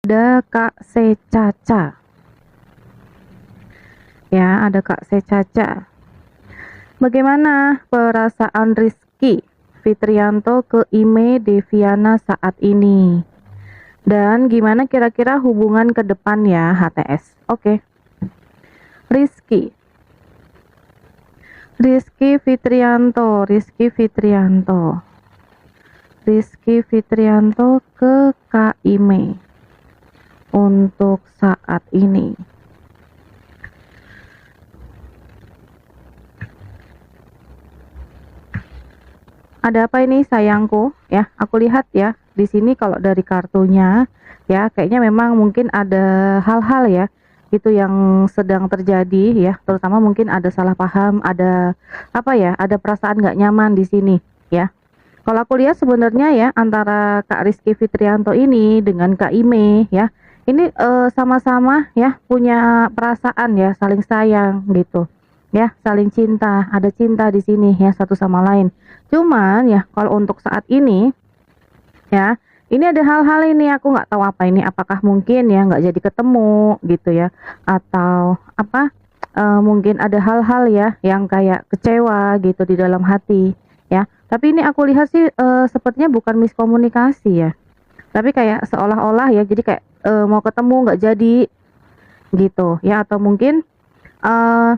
Ada Kak Secaca. Ya, ada Kak Secaca. Bagaimana perasaan Rizky Fitrianto ke Ime Deviana saat ini? Dan gimana kira-kira hubungan ke depan ya HTS? Oke. Rizky Fitrianto ke Kak Ime untuk saat ini. Ada apa ini sayangku? Ya, aku lihat ya di sini kalau dari kartunya ya kayaknya memang mungkin ada hal-hal ya itu yang sedang terjadi ya, terutama mungkin ada salah paham, ada apa ya, ada perasaan nggak nyaman di sini ya. Kalau aku lihat sebenarnya ya antara Kak Rizky Fitrianto ini dengan Kak Ime ya, ini sama-sama ya punya perasaan ya, saling sayang gitu. Ya, saling cinta, ada cinta di sini ya satu sama lain. Cuman ya kalau untuk saat ini ya, ini ada hal-hal ini aku nggak tahu apa ini, apakah mungkin ya nggak jadi ketemu gitu ya, atau apa mungkin ada hal-hal ya yang kayak kecewa gitu di dalam hati ya. Tapi ini aku lihat sih sepertinya bukan miskomunikasi ya, tapi kayak seolah-olah ya jadi kayak mau ketemu nggak jadi gitu ya, atau mungkin eh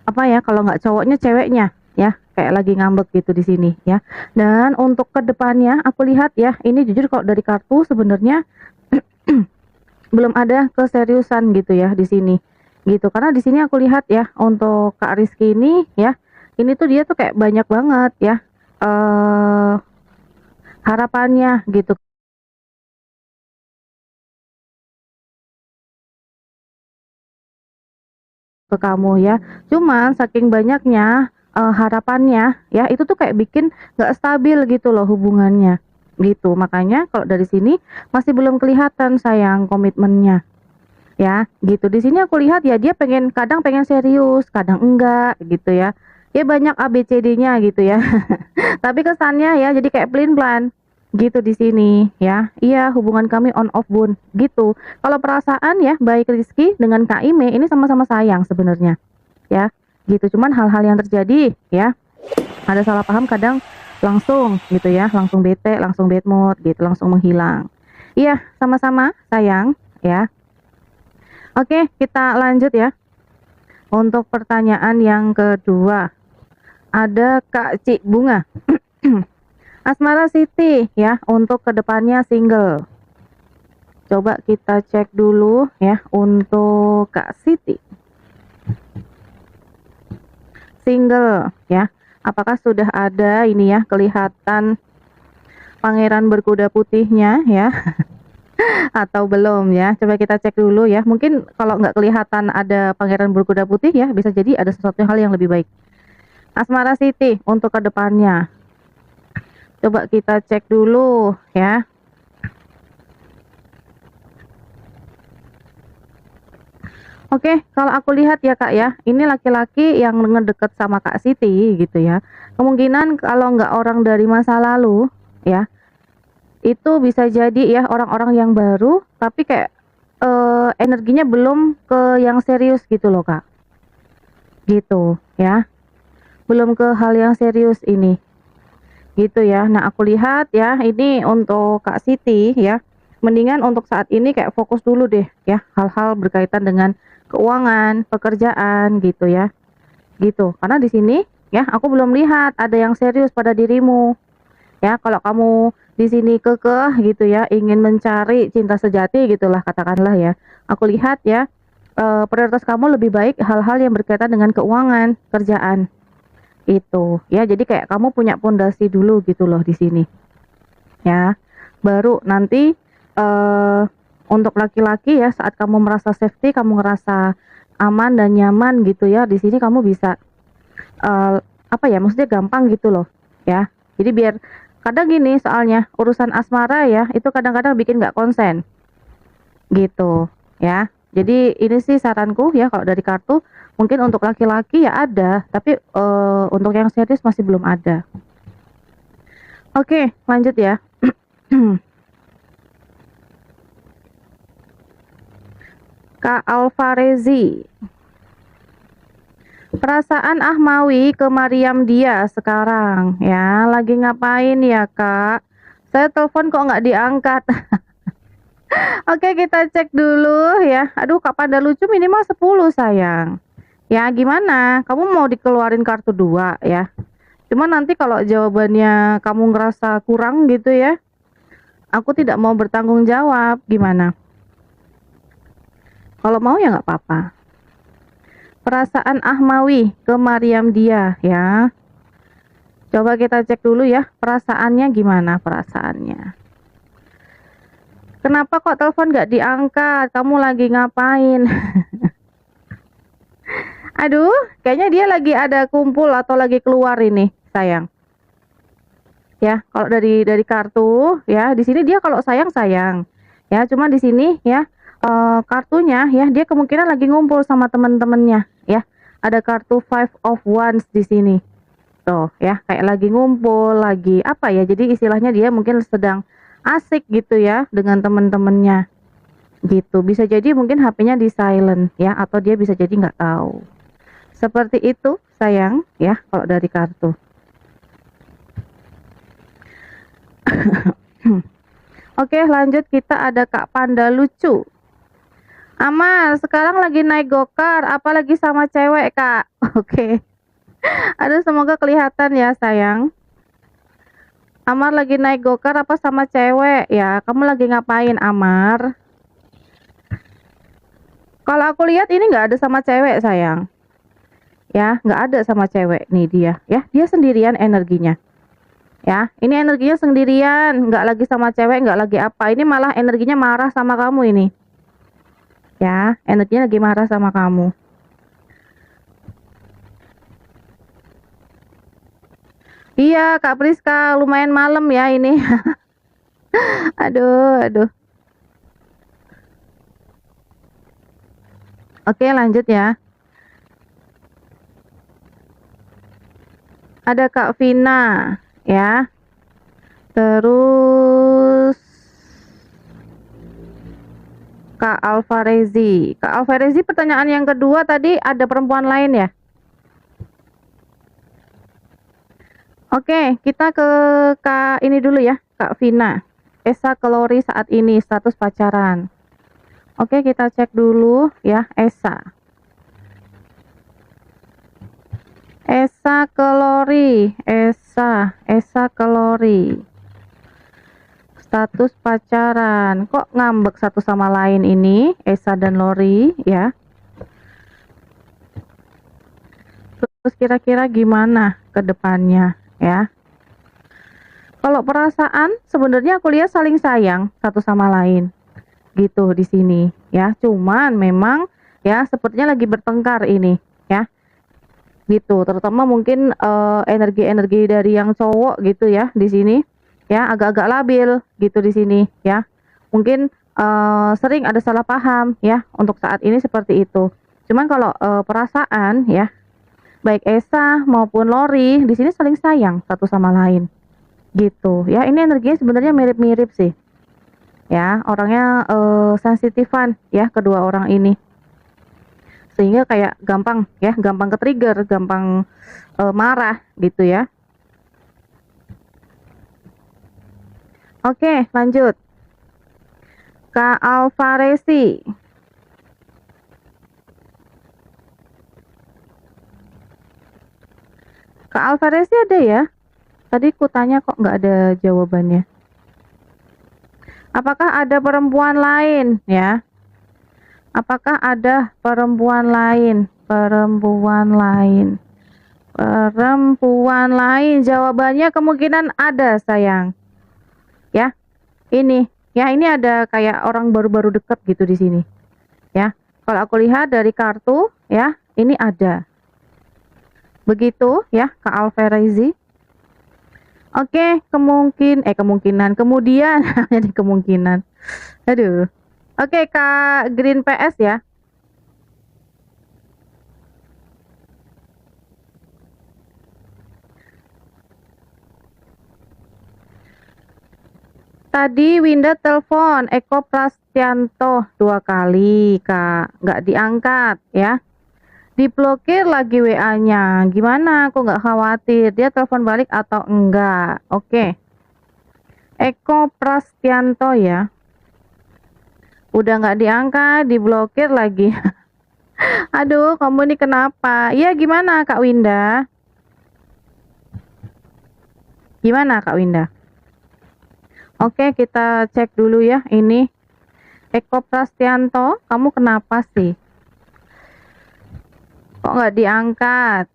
apa ya, kalau nggak cowoknya ceweknya ya kayak lagi ngambek gitu di sini ya. Dan untuk kedepannya aku lihat ya, ini jujur kalau dari kartu sebenarnya belum ada keseriusan gitu ya di sini gitu, karena di sini aku lihat ya untuk Kak Rizky ini ya, ini tuh dia tuh kayak banyak banget ya eh harapannya gitu ke kamu ya. Cuman saking banyaknya harapannya ya, itu tuh kayak bikin nggak stabil gitu loh hubungannya gitu. Makanya kalau dari sini masih belum kelihatan sayang komitmennya ya gitu. Di sini aku lihat ya dia kadang pengen serius, kadang enggak gitu ya. Ya banyak ABCD-nya gitu ya. Tapi kesannya ya jadi kayak pelin-pelan gitu di sini ya. Iya, hubungan kami on off bun gitu. Kalau perasaan ya baik Rizky dengan Kak Ime ini sama-sama sayang sebenarnya ya. Gitu. Cuman hal-hal yang terjadi ya, ada salah paham kadang langsung gitu ya, langsung bete, langsung bad mood gitu, langsung menghilang. Iya, sama-sama sayang ya. Oke, kita lanjut ya. Untuk pertanyaan yang kedua, ada Kak Cik Bunga. Asmara Siti ya, untuk kedepannya single. Coba kita cek dulu ya untuk Kak Siti. Single ya. Apakah sudah ada ini ya kelihatan pangeran berkuda putihnya ya atau belum ya? Coba kita cek dulu ya. Mungkin kalau nggak kelihatan ada pangeran berkuda putih ya, bisa jadi ada sesuatu hal yang lebih baik. Asmara Siti untuk kedepannya. Coba kita cek dulu ya. Oke, kalau aku lihat ya Kak ya, ini laki-laki yang ngedeket sama Kak Siti gitu ya. Kemungkinan kalau nggak orang dari masa lalu ya, itu bisa jadi ya orang-orang yang baru, tapi kayak energinya belum ke yang serius gitu loh Kak. Gitu ya, belum ke hal yang serius ini. Gitu ya. Nah, aku lihat ya, ini untuk Kak Siti ya, mendingan untuk saat ini kayak fokus dulu deh ya, hal-hal berkaitan dengan keuangan, pekerjaan gitu ya. Gitu. Karena di sini ya, aku belum lihat ada yang serius pada dirimu. Ya, kalau kamu di sini kekeh gitu ya, ingin mencari cinta sejati gitulah katakanlah ya. Aku lihat ya, prioritas kamu lebih baik hal-hal yang berkaitan dengan keuangan, kerjaan. Itu, ya jadi kayak kamu punya pondasi dulu gitu loh di sini, ya. Baru nanti untuk laki-laki ya saat kamu merasa safety, kamu ngerasa aman dan nyaman gitu ya, di sini kamu bisa apa ya, maksudnya gampang gitu loh, ya. Jadi biar kadang gini soalnya urusan asmara ya, itu kadang-kadang bikin nggak konsen, gitu, ya. Jadi ini sih saranku ya kalau dari kartu, mungkin untuk laki-laki ya ada, tapi untuk yang serius masih belum ada. Oke, lanjut ya. Kak Alfarezi. Perasaan Ahmawi ke Mariam dia sekarang ya, lagi ngapain ya Kak? Saya telepon kok nggak diangkat. Oke, kita cek dulu ya. Aduh, Kak Panda lucu minimal 10 sayang. Ya, gimana? Kamu mau dikeluarin kartu 2 ya? Cuma nanti kalau jawabannya kamu ngerasa kurang gitu ya, aku tidak mau bertanggung jawab. Gimana? Kalau mau ya nggak apa-apa. Perasaan Ahmawi ke Mariam dia ya. Coba kita cek dulu ya, perasaannya gimana perasaannya. Kenapa kok telepon nggak diangkat? Kamu lagi ngapain? Aduh, kayaknya dia lagi ada kumpul atau lagi keluar ini, sayang. Ya, kalau dari kartu ya, di sini dia kalau sayang. Ya, cuma di sini ya kartunya ya dia kemungkinan lagi ngumpul sama teman-temannya ya. Ada kartu Five of Wands di sini. Tuh ya, kayak lagi ngumpul, lagi apa ya? Jadi istilahnya dia mungkin sedang asik gitu ya dengan teman-temannya. Gitu. Bisa jadi mungkin HP-nya di silent ya, atau dia bisa jadi nggak tahu. Seperti itu, sayang ya, kalau dari kartu. Oke, lanjut kita ada Kak Panda lucu. Amar, sekarang lagi naik gokar, apalagi sama cewek, Kak. Oke. Aduh, semoga kelihatan ya, sayang. Amar lagi naik gokar apa sama cewek? Ya, kamu lagi ngapain, Amar? Kalau aku lihat ini nggak ada sama cewek, sayang. Ya, nggak ada sama cewek nih dia. Ya, dia sendirian energinya. Ya, ini energinya sendirian, nggak lagi sama cewek, nggak lagi apa. Ini malah energinya marah sama kamu ini. Ya, energinya lagi marah sama kamu. Iya, Kak Priska, lumayan malam ya ini. Aduh. Oke, lanjut ya. Ada Kak Vina, ya. Terus Kak Alfarezi. Kak Alfarezi, pertanyaan yang kedua tadi ada perempuan lain ya? Oke, kita ke Kak ini dulu ya, Kak Vina. Esa Kelori saat ini status pacaran. Oke, kita cek dulu ya, Esa. Esa Kelori, Esa Kelori. Status pacaran. Kok ngambek satu sama lain ini, Esa dan Lori ya? Terus kira-kira gimana ke depannya ya? Kalau perasaan sebenarnya aku lihat saling sayang satu sama lain. Gitu di sini ya. Cuman memang ya sepertinya lagi bertengkar ini ya. Gitu, terutama mungkin energi-energi dari yang cowok gitu ya di sini ya, agak-agak labil gitu di sini ya. Mungkin sering ada salah paham ya untuk saat ini seperti itu. Cuman kalau perasaan ya, baik Esa maupun Lori di sini saling sayang satu sama lain. Gitu ya. Ini energinya sebenarnya mirip-mirip sih. Ya, orangnya sensitifan ya kedua orang ini. Sehingga kayak gampang ya, gampang ke-trigger, gampang marah gitu ya. Oke, lanjut. Kak Alfarezi. Kak Alfarezi ada ya? Tadi ku tanya kok nggak ada jawabannya. Apakah ada perempuan lain ya? Apakah ada perempuan lain? Perempuan lain. Perempuan lain. Jawabannya kemungkinan ada, sayang. Ya, ini. Ya, ini ada kayak orang baru-baru deket gitu di sini. Ya, kalau aku lihat dari kartu, ya, ini ada. Begitu, ya, Kak Alfarezi. Oke, kemungkinan, kemudian, jadi kemungkinan. Aduh. Oke, Kak Green PS ya. Tadi Winda telepon Eko Prastianto 2 kali, Kak. Nggak diangkat, ya. Diblokir lagi WA-nya. Gimana? Aku nggak khawatir. Dia telepon balik atau enggak? Oke. Eko Prastianto ya. Udah nggak diangkat, diblokir lagi. Aduh, kamu ini kenapa? Iya, gimana Kak Winda? Gimana Kak Winda? Oke, kita cek dulu ya. Ini Eko Prastianto, kamu kenapa sih? Kok nggak diangkat?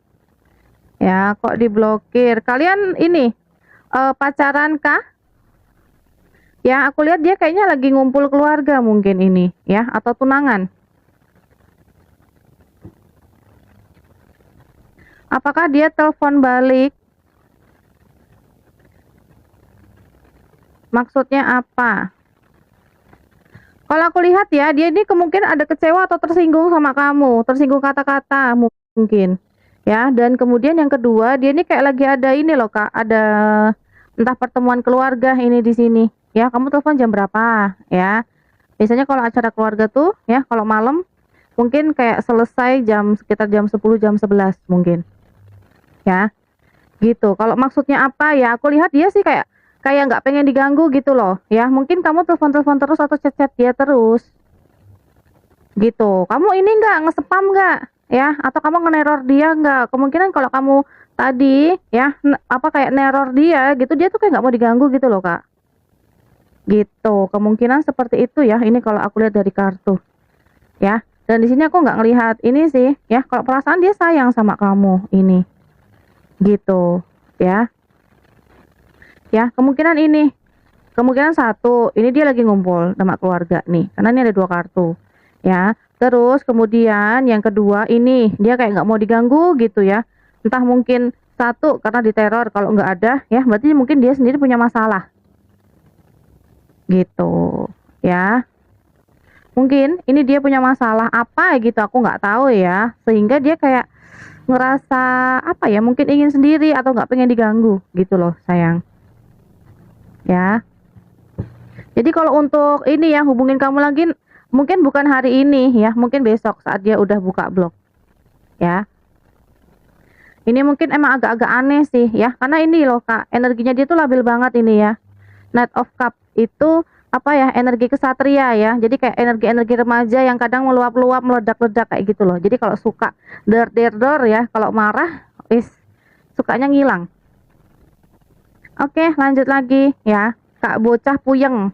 Ya, kok diblokir? Kalian ini pacaran kah? Ya, aku lihat dia kayaknya lagi ngumpul keluarga mungkin ini, ya, atau tunangan. Apakah dia telepon balik? Maksudnya apa? Kalau aku lihat ya, dia ini kemungkinan ada kecewa atau tersinggung sama kamu, tersinggung kata-kata mungkin. Ya, dan kemudian yang kedua, dia ini kayak lagi ada ini loh, Kak, ada entah pertemuan keluarga ini di sini. Ya, kamu telepon jam berapa? Ya. Biasanya kalau acara keluarga tuh, ya, kalau malam mungkin kayak selesai sekitar jam 10, jam 11 mungkin. Ya. Gitu. Kalau maksudnya apa ya? Aku lihat dia sih kayak nggak pengen diganggu gitu loh, ya. Mungkin kamu telepon-telepon terus atau chat-chat dia terus. Gitu. Kamu ini nge-spam nggak? Ya, atau kamu nge-neror dia nggak? Kemungkinan kalau kamu tadi ya kayak neror dia gitu, dia tuh kayak nggak mau diganggu gitu loh, Kak. Gitu. Kemungkinan seperti itu ya. Ini kalau aku lihat dari kartu. Ya. Dan di sini aku nggak ngelihat ini sih, ya. Kalau perasaan dia sayang sama kamu ini. Gitu, ya. Ya, kemungkinan ini. Kemungkinan satu, ini dia lagi ngumpul sama keluarga nih, karena ini ada 2 kartu. Ya. Terus kemudian yang kedua ini, dia kayak nggak mau diganggu gitu ya. Entah mungkin satu karena diteror, kalau nggak ada ya berarti mungkin dia sendiri punya masalah. Gitu, ya. Mungkin ini dia punya masalah apa gitu, aku nggak tahu ya. Sehingga dia kayak ngerasa apa ya, mungkin ingin sendiri atau nggak pengen diganggu gitu loh, sayang. Ya. Jadi kalau untuk ini ya, hubungin kamu lagi mungkin bukan hari ini ya, mungkin besok saat dia udah buka blog. Ya. Ini mungkin emang agak-agak aneh sih ya, karena ini loh Kak, energinya dia tuh labil banget ini ya. Knight of Cup itu apa ya, energi kesatria ya. Jadi kayak energi-energi remaja yang kadang meluap-luap, meledak-ledak kayak gitu loh. Jadi kalau suka der ya, kalau marah sukanya ngilang. Oke, lanjut lagi ya. Kak bocah puyeng.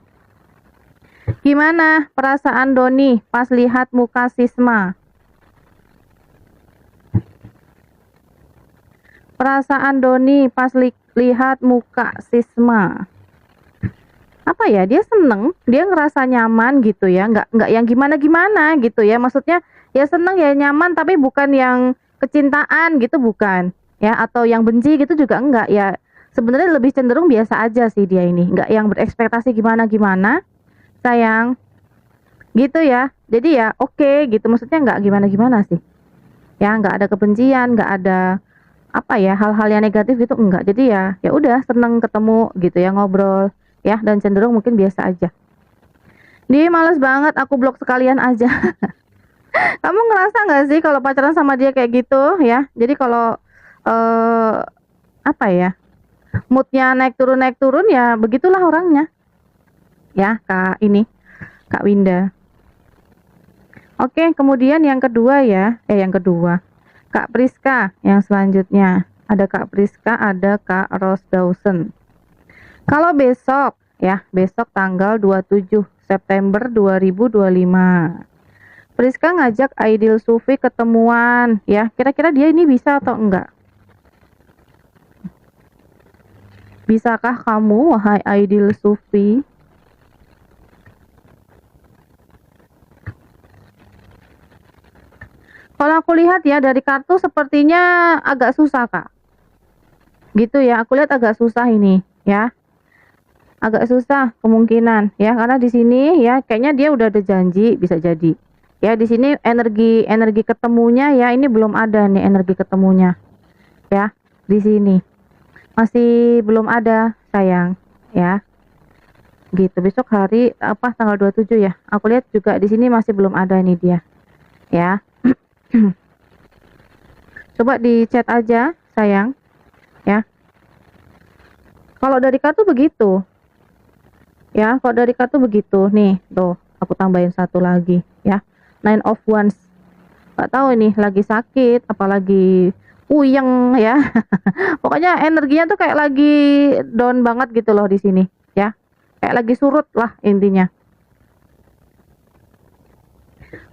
Gimana perasaan Doni pas lihat muka Sisma? Perasaan Doni pas lihat muka Sisma. Apa ya, dia seneng, dia ngerasa nyaman gitu ya, nggak yang gimana-gimana gitu ya. Maksudnya ya seneng ya nyaman, tapi bukan yang kecintaan gitu, bukan ya, atau yang benci gitu juga enggak ya. Sebenarnya lebih cenderung biasa aja sih dia ini, nggak yang berekspektasi gimana-gimana, sayang. Gitu ya. Jadi ya oke gitu, maksudnya nggak gimana-gimana sih. Ya nggak ada kebencian, nggak ada apa ya, hal-hal yang negatif gitu enggak. Jadi ya udah seneng ketemu gitu ya, ngobrol ya, dan cenderung mungkin biasa aja. Dia males banget, aku blok sekalian aja. Kamu ngerasa nggak sih kalau pacaran sama dia kayak gitu ya? Jadi kalau apa ya, moodnya naik turun ya begitulah orangnya. Ya Kak Winda. Oke, kemudian yang kedua ya, yang kedua Kak Priska yang selanjutnya. Ada Kak Priska, ada Kak Rose Dawson. Kalau besok ya, besok tanggal 27 September 2025. Priska ngajak Aidil Sufi ketemuan ya. Kira-kira dia ini bisa atau enggak? Bisakah kamu, wahai Aidil Sufi? Kalau aku lihat ya dari kartu sepertinya agak susah, Kak. Gitu ya, aku lihat agak susah ini ya. Agak susah kemungkinan ya, karena di sini ya kayaknya dia udah ada janji, bisa jadi. Ya di sini energi ketemunya ya, ini belum ada nih energi ketemunya. Ya, di sini. Masih belum ada, sayang, ya. gitu. Besok hari apa tanggal 27 ya. Aku lihat juga di sini masih belum ada nih dia. Ya. Coba di chat aja, sayang. Ya. Kalau dari kartu begitu. Ya, kalau dari kartu begitu. Nih, tuh, aku tambahin satu lagi, ya. Nine of Wands. Gak tahu ini lagi sakit, apalagi puyeng ya. Pokoknya energinya tuh kayak lagi down banget gitu loh di sini, ya. Kayak lagi surut lah intinya.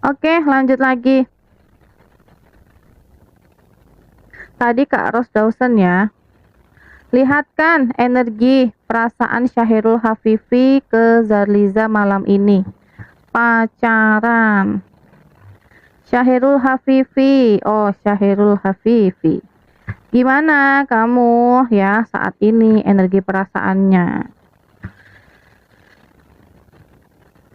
Oke, lanjut lagi. Tadi Kak Ros Dawson ya. Lihatkan energi perasaan Syahirul Hafifi ke Zarliza malam ini. Pacaran. Syahirul Hafifi. Oh, Syahirul Hafifi. Gimana kamu ya saat ini energi perasaannya?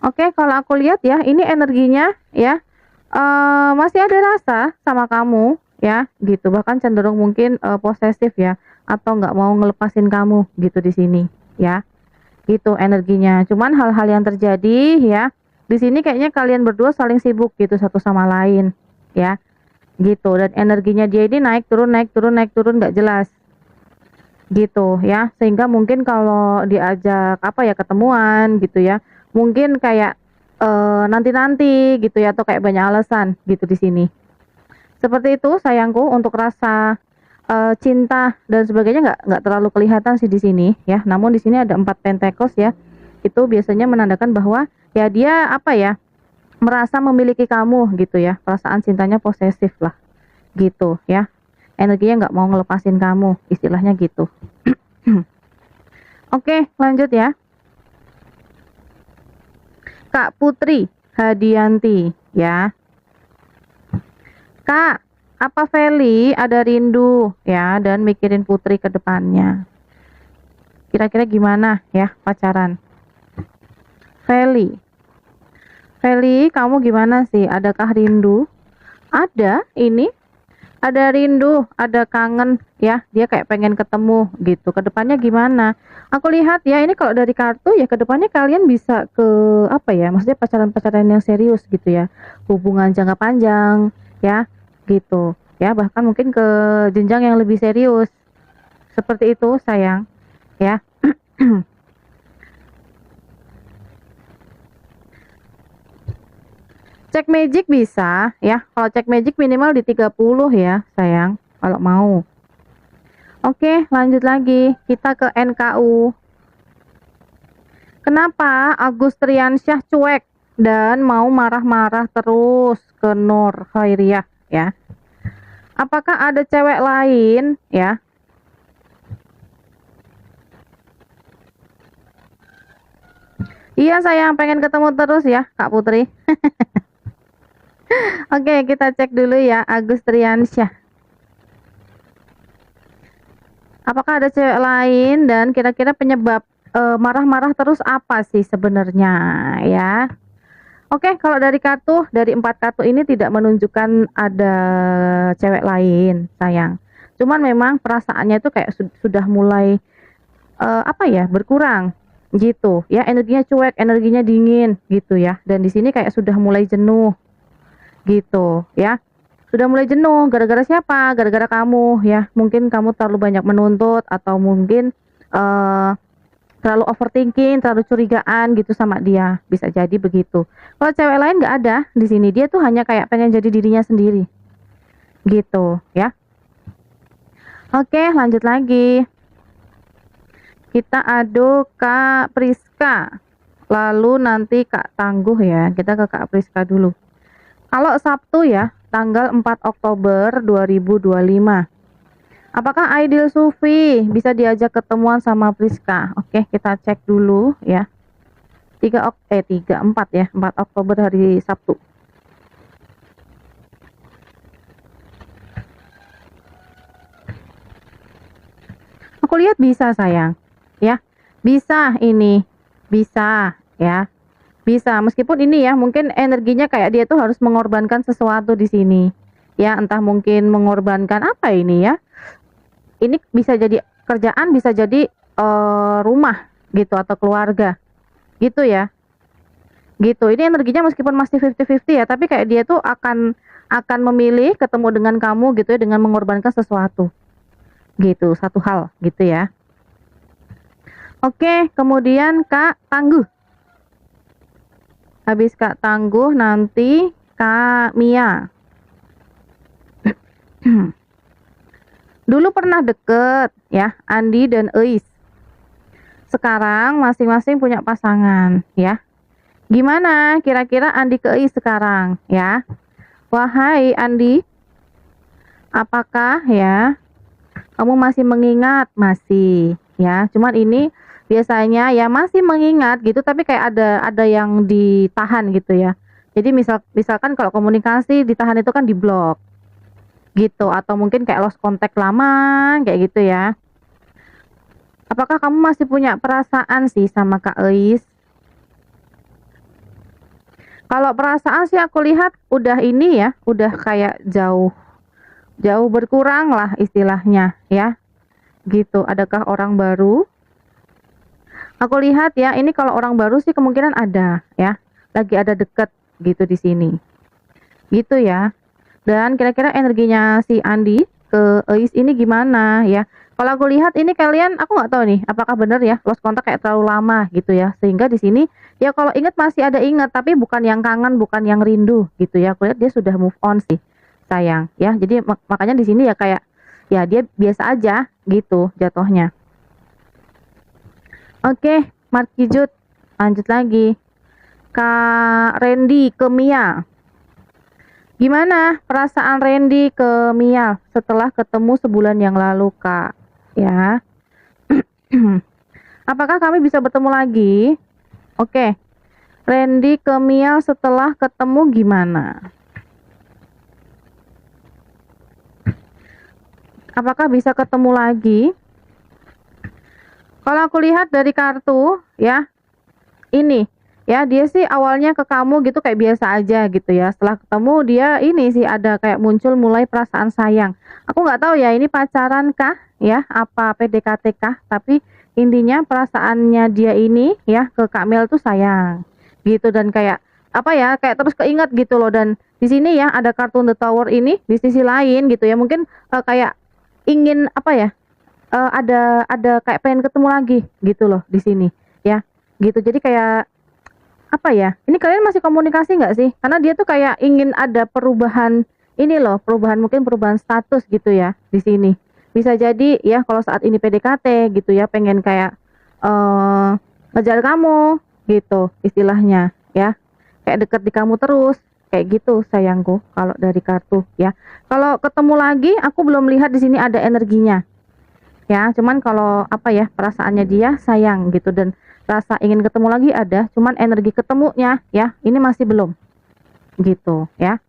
Oke, kalau aku lihat ya, ini energinya ya masih ada rasa sama kamu ya, gitu. Bahkan cenderung mungkin posesif ya, atau nggak mau ngelepasin kamu gitu di sini ya, gitu energinya. Cuman hal-hal yang terjadi ya di sini kayaknya kalian berdua saling sibuk gitu satu sama lain ya, gitu. Dan energinya dia ini naik turun naik turun naik turun nggak jelas gitu ya, sehingga mungkin kalau diajak apa ya ketemuan gitu ya, mungkin kayak nanti-nanti gitu ya, atau kayak banyak alasan gitu di sini. Seperti itu sayangku, untuk rasa cinta dan sebagainya nggak terlalu kelihatan sih di sini ya. Namun di sini ada 4 Pentacles ya. Itu biasanya menandakan bahwa ya dia apa ya, merasa memiliki kamu gitu ya. Perasaan cintanya posesif lah gitu ya. Energinya nggak mau ngelepasin kamu, istilahnya gitu. Oke, lanjut ya. Kak Putri Hadianti ya. Kak, apa Feli ada rindu ya dan mikirin Putri ke depannya? Kira-kira gimana ya pacaran? Feli. Feli, kamu gimana sih? Adakah rindu? Ada, ini. Ada rindu, ada kangen ya. Dia kayak pengen ketemu gitu. Ke depannya gimana? Aku lihat ya, ini kalau dari kartu ya ke depannya kalian bisa ke apa ya? Maksudnya pacaran-pacaran yang serius gitu ya. Hubungan jangka panjang ya, gitu. Ya, bahkan mungkin ke jenjang yang lebih serius. Seperti itu, sayang. Ya. Cek magic bisa ya. Kalau cek magic minimal di 30 ya, sayang. Kalau mau. Oke, lanjut lagi. Kita ke NKU. Kenapa Agustriansyah cuek dan mau marah-marah terus ke Nur Khairiyah ya? Apakah ada cewek lain ya? Iya sayang, pengen ketemu terus ya Kak Putri. Oke, kita cek dulu ya Agustriansyah. Apakah ada cewek lain dan kira-kira penyebab marah-marah terus apa sih sebenarnya ya? Oke, kalau dari kartu, dari 4 kartu ini tidak menunjukkan ada cewek lain, sayang. Cuman memang perasaannya itu kayak sudah mulai apa ya, berkurang gitu ya, energinya cuek, energinya dingin gitu ya. Dan di sini kayak sudah mulai jenuh gitu ya. Sudah mulai jenuh gara-gara siapa? Gara-gara kamu ya. Mungkin kamu terlalu banyak menuntut atau mungkin terlalu overthinking, terlalu curigaan gitu sama dia. Bisa jadi begitu. Kalau cewek lain nggak ada di sini, dia tuh hanya kayak pengen jadi dirinya sendiri. Gitu ya. Oke, lanjut lagi. Kita adu Kak Priska. Lalu nanti Kak Tangguh ya. Kita ke Kak Priska dulu. Kalau Sabtu ya, tanggal 4 Oktober 2025. Apakah Aidil Sufi bisa diajak ketemuan sama Priska? Oke, kita cek dulu ya. 4 ya, 4 Oktober hari Sabtu. Aku lihat bisa sayang, ya. Bisa ini, bisa ya. Bisa, meskipun ini ya mungkin energinya kayak dia tuh harus mengorbankan sesuatu di sini. Ya, entah mungkin mengorbankan apa ini ya. Ini bisa jadi kerjaan, bisa jadi rumah gitu atau keluarga gitu ya. Gitu. Ini energinya meskipun masih 50-50 ya, tapi kayak dia tuh akan memilih ketemu dengan kamu gitu ya, dengan mengorbankan sesuatu. Gitu, satu hal gitu ya. Oke, kemudian Kak Tangguh. Habis Kak Tangguh nanti Kak Mia. Dulu pernah deket ya, Andi dan Eis. Sekarang masing-masing punya pasangan ya. Gimana kira-kira Andi ke Eis sekarang ya? Wahai Andi, apakah ya kamu masih mengingat? Masih ya. Cuman ini biasanya ya masih mengingat gitu, tapi kayak ada yang ditahan gitu ya. Jadi misalkan kalau komunikasi ditahan itu kan diblok gitu, atau mungkin kayak lost contact lama kayak gitu ya. Apakah kamu masih punya perasaan sih sama Kak Eis? Kalau perasaan sih aku lihat udah ini ya, udah kayak jauh berkurang lah istilahnya ya. Gitu. Adakah orang baru? Aku lihat ya, ini kalau orang baru sih kemungkinan ada ya. Lagi ada deket gitu di sini. Gitu ya. Dan kira-kira energinya si Andi ke Eis ini gimana ya? Kalau aku lihat ini kalian, aku nggak tahu nih, apakah benar ya lost contact kayak terlalu lama gitu ya, sehingga di sini ya kalau ingat masih ada ingat, tapi bukan yang kangen, bukan yang rindu gitu ya. Aku lihat dia sudah move on sih, sayang ya. Jadi makanya di sini ya kayak ya dia biasa aja gitu jatuhnya. Oke, Markijut, lanjut lagi. Kak Randy ke Mia. Gimana perasaan Randy ke Mia setelah ketemu sebulan yang lalu, Kak? Ya. Apakah kami bisa bertemu lagi? Oke. Randy ke Mia setelah ketemu gimana? Apakah bisa ketemu lagi? Kalau aku lihat dari kartu ya, ini ya dia sih awalnya ke kamu gitu kayak biasa aja gitu ya. Setelah ketemu dia ini sih ada kayak muncul mulai perasaan sayang. Aku nggak tahu ya ini pacaran kah ya, apa PDKT kah, tapi intinya perasaannya dia ini ya ke Kak Mel tuh sayang gitu, dan kayak apa ya, kayak terus keinget gitu loh. Dan di sini ya ada kartu The Tower ini di sisi lain gitu ya, mungkin kayak ingin apa ya, ada kayak pengen ketemu lagi gitu loh di sini ya, gitu. Jadi kayak apa ya, ini kalian masih komunikasi nggak sih? Karena dia tuh kayak ingin ada perubahan ini loh, perubahan mungkin perubahan status gitu ya di sini. Bisa jadi ya kalau saat ini PDKT gitu ya, pengen kayak ngejar kamu gitu istilahnya ya. Kayak deket di kamu terus kayak gitu sayangku kalau dari kartu ya. Kalau ketemu lagi aku belum lihat di sini ada energinya. Ya, cuman kalau apa ya, perasaannya dia sayang gitu, dan rasa ingin ketemu lagi ada, cuman energi ketemunya ya ini masih belum gitu ya.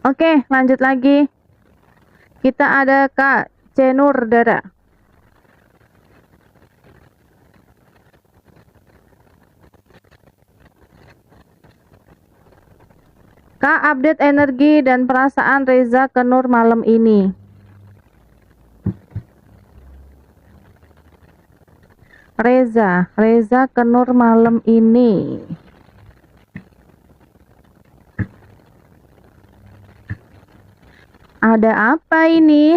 Oke, lanjut lagi. Kita ada Kak Cenur Dara. Kak, update energi dan perasaan Reza ke Nur malam ini. Reza ke Nur malam ini. Ada apa ini?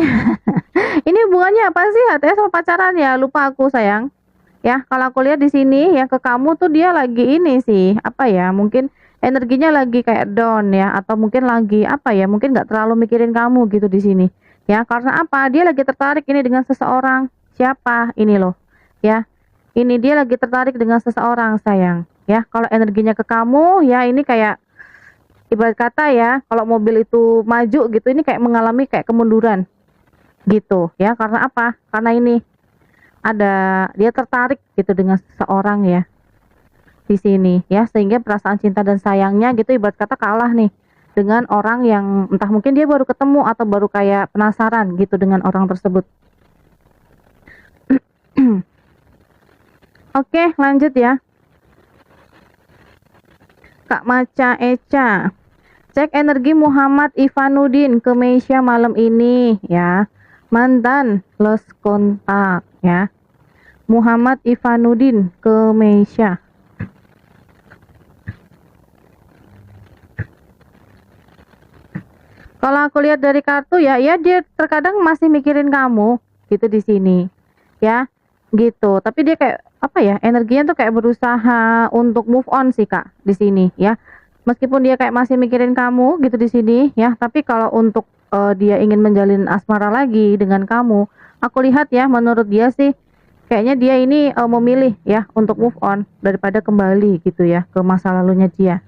Ini hubungannya apa sih? HTS sama pacaran ya? Lupa aku sayang. Ya, kalau aku lihat di sini ya ke kamu tuh dia lagi ini sih, apa ya? Mungkin energinya lagi kayak down ya, atau mungkin lagi apa ya? Mungkin nggak terlalu mikirin kamu gitu di sini. Ya, karena apa? Dia lagi tertarik ini dengan seseorang. Siapa? Ini loh. Ya. Ini dia lagi tertarik dengan seseorang sayang. Ya, kalau energinya ke kamu ya ini kayak ibarat kata ya, kalau mobil itu maju gitu, ini kayak mengalami kayak kemunduran gitu ya. Karena apa? Karena ini ada dia tertarik gitu dengan seseorang ya di sini ya, sehingga perasaan cinta dan sayangnya gitu ibarat kata kalah nih dengan orang yang entah mungkin dia baru ketemu atau baru kayak penasaran gitu dengan orang tersebut. Oke, lanjut ya. Kak Maca Eca. Cek energi Muhammad Ivanuddin ke Meisya malam ini ya. Mantan lost kontak ya. Muhammad Ivanuddin ke Meisya. Kalau aku lihat dari kartu ya, ya dia terkadang masih mikirin kamu gitu di sini, ya, gitu. Tapi dia kayak apa ya, energinya tuh kayak berusaha untuk move on sih Kak di sini, ya. Meskipun dia kayak masih mikirin kamu gitu di sini, ya. Tapi kalau untuk dia ingin menjalin asmara lagi dengan kamu, aku lihat ya, menurut dia sih, kayaknya dia ini memilih ya untuk move on daripada kembali gitu ya ke masa lalunya dia.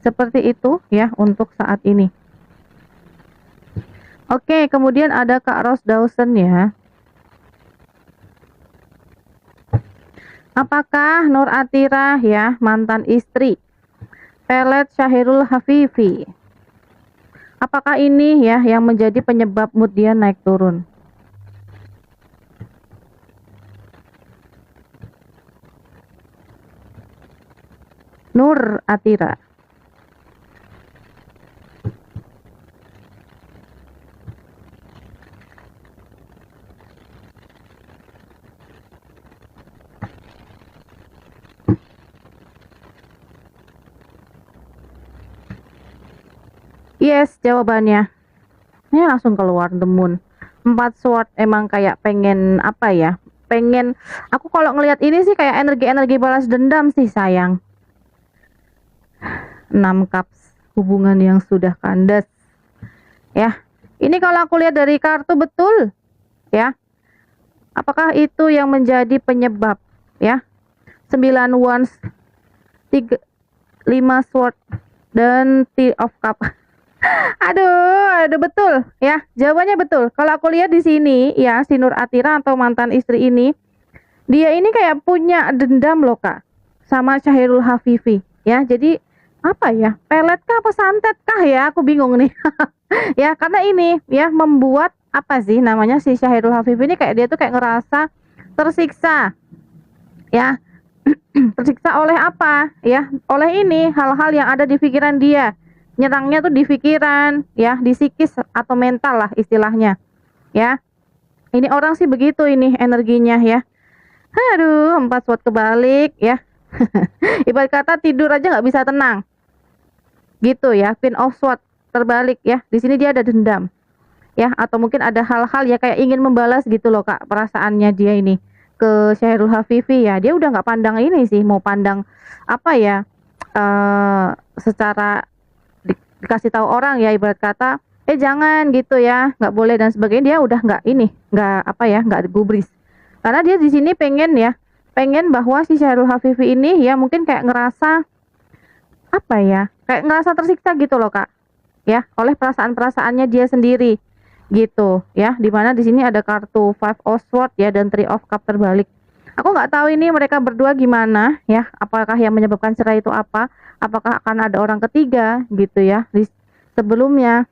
Seperti itu ya untuk saat ini. Oke, kemudian ada Kak Rose Dawson ya. Apakah Nur Atira ya, mantan istri Pelet Syahirul Hafifi? Apakah ini ya yang menjadi penyebab mood dia naik turun? Nur Atira. Yes, jawabannya. Ini langsung keluar The Moon. 4 sword emang kayak pengen apa ya? Pengen, aku kalau ngelihat ini sih kayak energi-energi balas dendam sih sayang. 6 cups, hubungan yang sudah kandas. Ya. Ini kalau aku lihat dari kartu betul. Ya. Apakah itu yang menjadi penyebab ya? 9 wands, 5 sword dan 3 of cup. Aduh betul ya, jawabannya betul. Kalau aku lihat di sini ya, si Nur Atira atau mantan istri ini, dia ini kayak punya dendam loh Kak, sama Syahirul Hafifi ya. Jadi apa ya, pelet kah apa santet kah ya, aku bingung nih. Ya karena ini ya membuat apa sih namanya, si Syahirul Hafifi ini kayak dia tuh kayak ngerasa tersiksa ya. Tersiksa oleh apa ya, oleh ini hal-hal yang ada di pikiran dia. Nyerangnya tuh di pikiran ya, di psikis atau mental lah istilahnya ya. Ini orang sih begitu ini energinya ya. Aduh, 4 sword kebalik ya. Ibarat kata tidur aja nggak bisa tenang gitu ya. Queen of sword terbalik ya, di sini dia ada dendam ya, atau mungkin ada hal-hal ya kayak ingin membalas gitu loh Kak, perasaannya dia ini ke Syahirul Hafifi ya. Dia udah nggak pandang ini sih, mau pandang apa ya, secara dikasih tahu orang ya, ibarat kata jangan gitu ya, nggak boleh dan sebagainya. Dia udah nggak ini, nggak apa ya, nggak gubris, karena dia di sini pengen ya, pengen bahwa si Syahirul Hafifi ini ya mungkin kayak ngerasa apa ya, kayak ngerasa tersiksa gitu loh Kak ya, oleh perasaan-perasaannya dia sendiri gitu ya. Dimana di sini ada kartu 5 of Swords ya dan 3 of Cup terbalik. Aku nggak tahu ini mereka berdua gimana ya, apakah yang menyebabkan cerai itu apa, apakah akan ada orang ketiga gitu ya di sebelumnya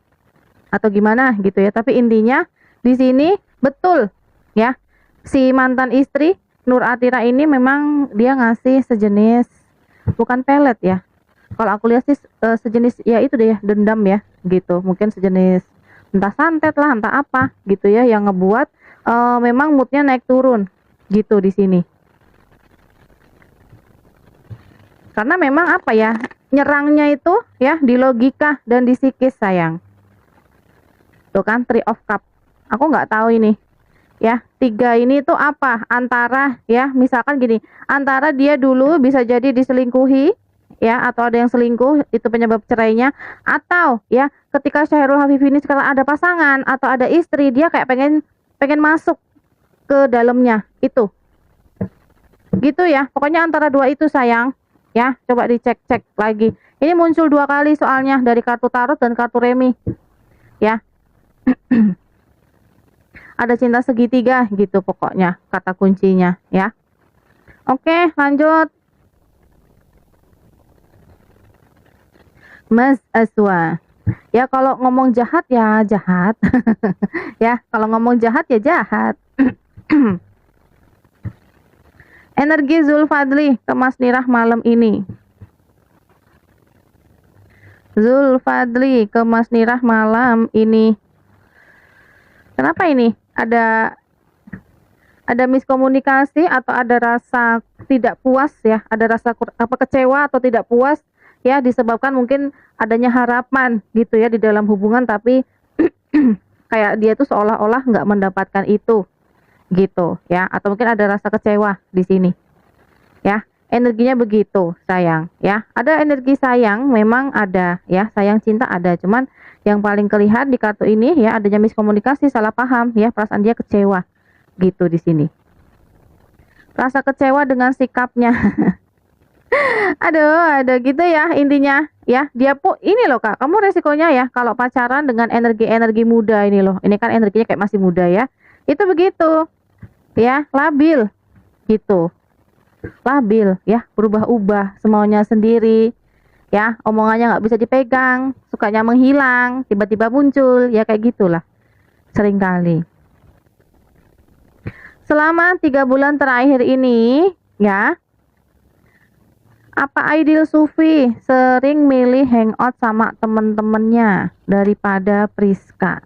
atau gimana gitu ya. Tapi intinya di sini betul ya, si mantan istri Nur Atira ini memang dia ngasih sejenis, bukan pelet ya, kalau aku lihat sih sejenis ya itu deh ya, dendam ya gitu. Mungkin sejenis entah santet lah, entah apa gitu ya, yang ngebuat memang moodnya naik turun gitu di sini. Karena memang apa ya, nyerangnya itu ya di logika dan di psikis sayang. Tuh kan 3 of Cup. Aku nggak tahu ini ya, 3 ini tuh apa, antara ya misalkan gini, antara dia dulu bisa jadi diselingkuhi ya, atau ada yang selingkuh itu penyebab cerainya, atau ya ketika Syahirul Hafifi ini sekarang ada pasangan atau ada istri, dia kayak pengen masuk ke dalamnya itu gitu ya. Pokoknya antara dua itu sayang ya, coba dicek-cek lagi. Ini muncul 2 kali soalnya dari kartu tarot dan kartu remi ya. Ada cinta segitiga gitu pokoknya kata kuncinya ya. Oke, lanjut Mas Aswa. Ya kalau ngomong jahat ya jahat. Ya, kalau ngomong jahat ya jahat. Energi Zulfadli ke Mas Nirah malam ini. Zulfadli ke Mas Nirah malam ini. Kenapa ini? Ada Ada miskomunikasi atau ada rasa tidak puas ya, ada rasa kecewa atau tidak puas ya, disebabkan mungkin adanya harapan gitu ya di dalam hubungan, tapi kayak dia tuh seolah-olah nggak mendapatkan itu gitu ya, atau mungkin ada rasa kecewa di sini ya. Energinya begitu sayang ya, ada energi sayang memang ada ya, sayang cinta ada, cuman yang paling kelihatan di kartu ini ya adanya miskomunikasi, salah paham ya, perasaan dia kecewa gitu di sini. Rasa kecewa dengan sikapnya. Aduh, ada gitu ya intinya ya. Dia pun ini loh Kak, kamu resikonya ya kalau pacaran dengan energi-energi muda ini loh. Ini kan energinya kayak masih muda ya. Itu begitu. Ya, labil gitu. Labil ya, berubah-ubah semaunya sendiri. Ya, omongannya nggak bisa dipegang, sukanya menghilang, tiba-tiba muncul, ya kayak gitulah. Seringkali. Selama 3 bulan terakhir ini, ya, apa Aidil Sufi sering milih hangout sama temen-temennya daripada Priska?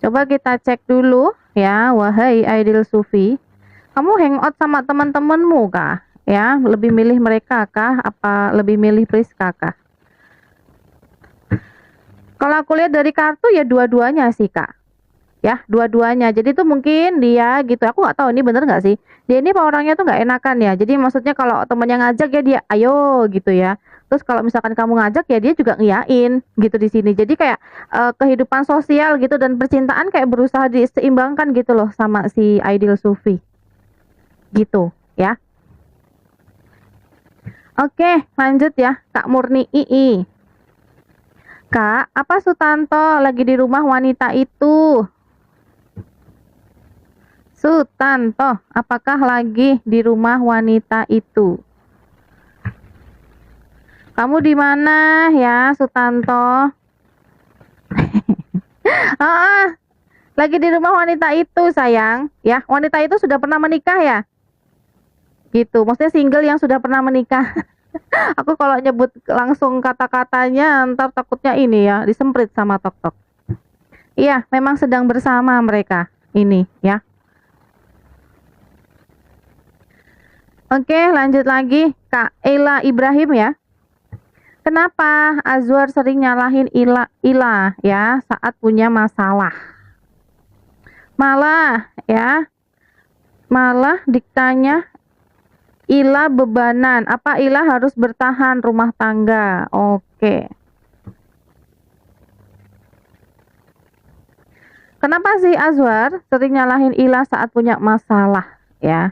Coba kita cek dulu ya, wahai Aidil Sufi. Kamu hangout sama teman-temanmu kah? Ya, lebih milih mereka kah? Apa lebih milih Priska kah? Kalau aku lihat dari kartu ya dua-duanya sih Kak. Ya, dua-duanya. Jadi tuh mungkin dia gitu. Aku nggak tahu ini bener nggak sih. Dia ini orangnya tuh nggak enakan ya. Jadi maksudnya kalau temennya ngajak ya dia ayo gitu ya. Terus kalau misalkan kamu ngajak ya dia juga ngiyain gitu di sini. Jadi kayak kehidupan sosial gitu dan percintaan kayak berusaha diseimbangkan gitu loh sama si Aidil Sufi. Gitu ya. Oke, lanjut ya, Kak Murni II. Kak, apa Sutanto lagi di rumah wanita itu? Sutanto, apakah lagi di rumah wanita itu? Kamu di mana ya, Sutanto? Lagi di rumah wanita itu, sayang. Ya, wanita itu sudah pernah menikah ya? Gitu, maksudnya single yang sudah pernah menikah. Aku kalau nyebut langsung kata-katanya ntar takutnya ini ya disemprit sama tok-tok. Iya, memang sedang bersama mereka ini ya. Oke, lanjut lagi Kak Ela Ibrahim ya. Kenapa Azwar sering nyalahin Ila ya saat punya masalah? Malah ya, malah diktanya Ila bebanan. Apa Ila harus bertahan rumah tangga? Oke. Kenapa sih Azwar sering nyalahin Ila saat punya masalah? Ya,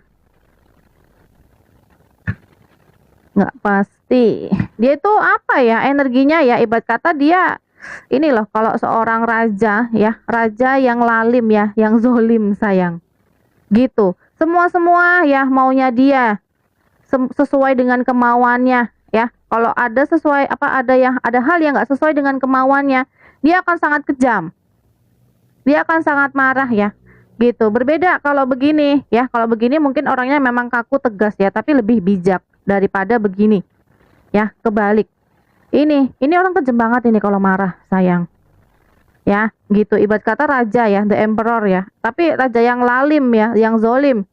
nggak pasti. Dia itu apa ya energinya ya? Ibarat kata dia ini loh. Kalau seorang raja ya, raja yang lalim ya, yang zolim sayang. Gitu. Semua ya maunya dia. Sesuai dengan kemauannya ya. Kalau ada sesuai ada hal yang nggak sesuai dengan kemauannya, dia akan sangat kejam, dia akan sangat marah ya gitu. Berbeda kalau begini ya, kalau begini mungkin orangnya memang kaku tegas ya, tapi lebih bijak daripada begini ya, kebalik. Ini orang kejam banget ini kalau marah sayang ya gitu. Ibarat kata raja ya, the emperor ya, tapi raja yang lalim ya, yang zolim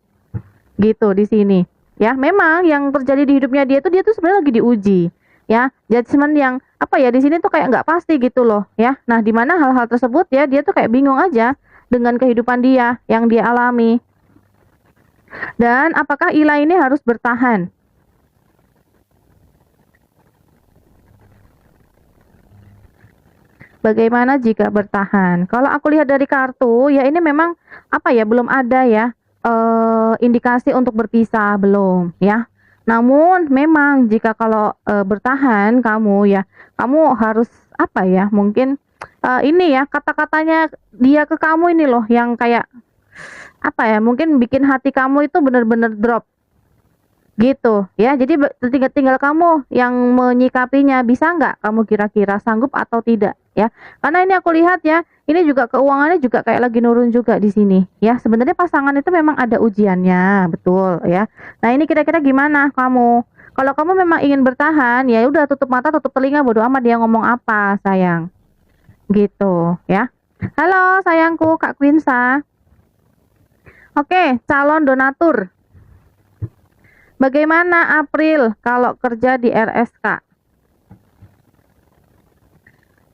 gitu di sini. Ya, memang yang terjadi di hidupnya dia tuh sebenarnya lagi diuji. Ya, judgement yang apa ya di sini tuh kayak nggak pasti gitu loh, ya. Nah, di mana hal-hal tersebut ya dia tuh kayak bingung aja dengan kehidupan dia yang dia alami. Dan apakah Ila ini harus bertahan? Bagaimana jika bertahan? Kalau aku lihat dari kartu, ya ini memang apa ya, belum ada ya indikasi untuk berpisah, belum ya. Namun memang jika kalau bertahan kamu ya, kamu harus apa ya, mungkin ini ya kata-katanya dia ke kamu ini loh yang kayak apa ya, mungkin bikin hati kamu itu benar-benar drop gitu ya. Jadi tinggal kamu yang menyikapinya. Bisa nggak kamu kira-kira sanggup atau tidak ya? Karena ini aku lihat ya, ini juga keuangannya juga kayak lagi nurun juga di sini ya. Sebenarnya pasangan itu memang ada ujiannya, betul ya. Nah, ini kira-kira gimana kamu? Kalau kamu memang ingin bertahan, ya udah tutup mata, tutup telinga, bodo amat dia ngomong apa, sayang. Gitu ya. Halo sayangku, Kak Quinsa. Oke, calon donatur. Bagaimana April kalau kerja di RSK?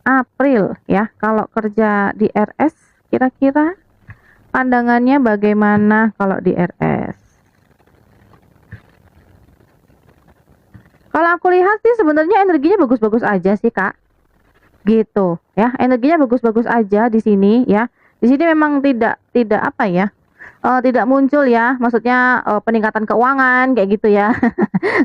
April ya, kalau kerja di RS kira-kira pandangannya bagaimana kalau di RS? Kalau aku lihat sih sebenarnya energinya bagus-bagus aja sih, Kak. Gitu, ya. Energinya bagus-bagus aja di sini ya. Di sini memang tidak apa ya? Tidak muncul ya, maksudnya peningkatan keuangan kayak gitu ya.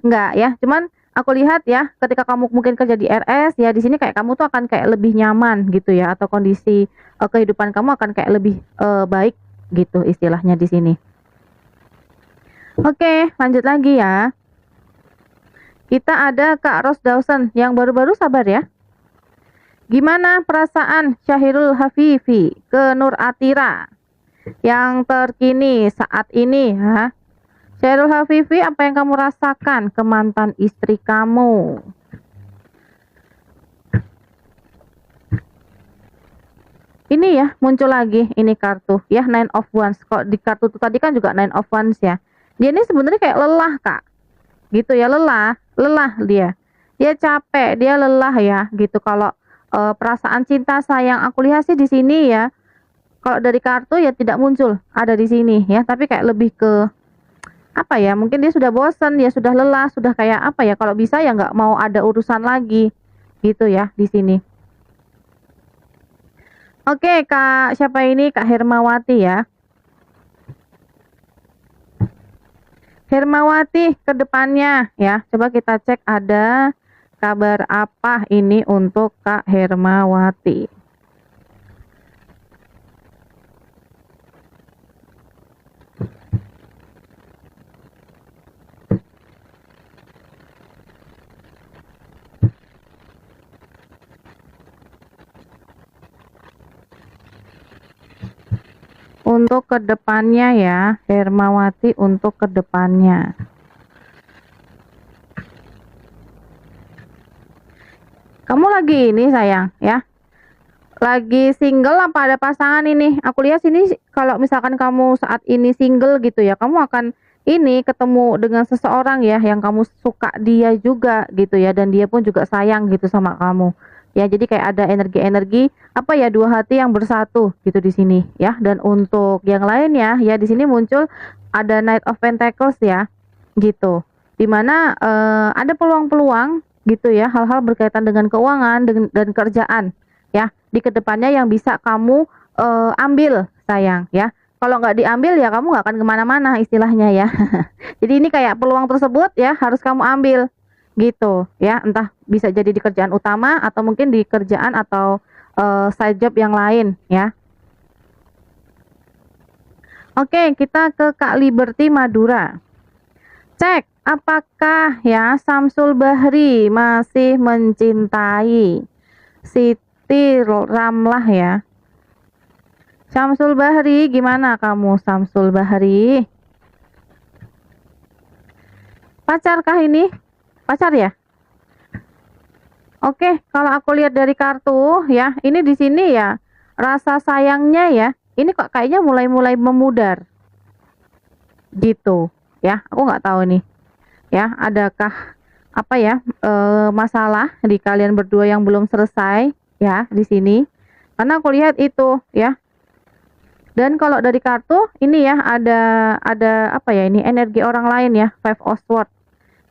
Enggak ya, cuman aku lihat ya, ketika kamu mungkin kerja di RS ya, di sini kayak kamu tuh akan kayak lebih nyaman gitu ya, atau kondisi kehidupan kamu akan kayak lebih baik gitu istilahnya di sini. Oke, lanjut lagi ya. Kita ada Kak Ros Dawson yang baru-baru, sabar ya. Gimana perasaan Syahirul Hafifi ke Nur Atira yang terkini saat ini? Ha? Syahirul Hafifi, apa yang kamu rasakan ke mantan istri kamu? Ini ya, muncul lagi ini kartu ya, Nine of Wands. Kok di kartu itu tadi kan juga Nine of Wands ya. Dia ini sebenarnya kayak lelah, Kak. Gitu ya, lelah dia. Dia capek, dia lelah ya, gitu. Kalau perasaan cinta sayang aku lihat sih di sini ya. Kalau dari kartu ya tidak muncul ada di sini ya, tapi kayak lebih ke apa ya? Mungkin dia sudah bosan, dia sudah lelah, sudah kayak apa ya? Kalau bisa ya nggak mau ada urusan lagi, gitu ya di sini. Oke, Kak, siapa ini? Kak Hermawati ya. Hermawati ke depannya ya. Coba kita cek ada kabar apa ini untuk Kak Hermawati. Untuk kedepannya ya, Hermawati untuk kedepannya. Kamu lagi ini sayang ya, lagi single apa ada pasangan ini? Aku lihat sini kalau misalkan kamu saat ini single gitu ya, kamu akan ini ketemu dengan seseorang ya yang kamu suka dia juga gitu ya, dan dia pun juga sayang gitu sama kamu. Ya, jadi kayak ada energi-energi apa ya, dua hati yang bersatu gitu di sini ya. Dan untuk yang lainnya ya di sini muncul ada Knight of Pentacles ya, gitu. Dimana ada peluang-peluang gitu ya, hal-hal berkaitan dengan keuangan dan kerjaan ya di kedepannya yang bisa kamu ambil sayang ya. Kalau nggak diambil ya kamu nggak akan kemana-mana istilahnya ya. Jadi ini kayak peluang tersebut ya harus kamu ambil gitu ya, entah bisa jadi di kerjaan utama atau mungkin di kerjaan atau side job yang lain ya. Oke, kita ke Kak Liberty Madura. Cek apakah ya Samsul Bahri masih mencintai Siti Ramlah ya. Samsul Bahri, gimana kamu Samsul Bahri? Pacarkah ini? Pacar ya? Oke, kalau aku lihat dari kartu ya, ini di sini ya rasa sayangnya ya, ini kok kayaknya mulai memudar, gitu ya. Aku nggak tahu nih, ya adakah apa ya masalah di kalian berdua yang belum selesai ya di sini, karena aku lihat itu ya. Dan kalau dari kartu ini ya ada apa ya, ini energi orang lain ya, Five of Swords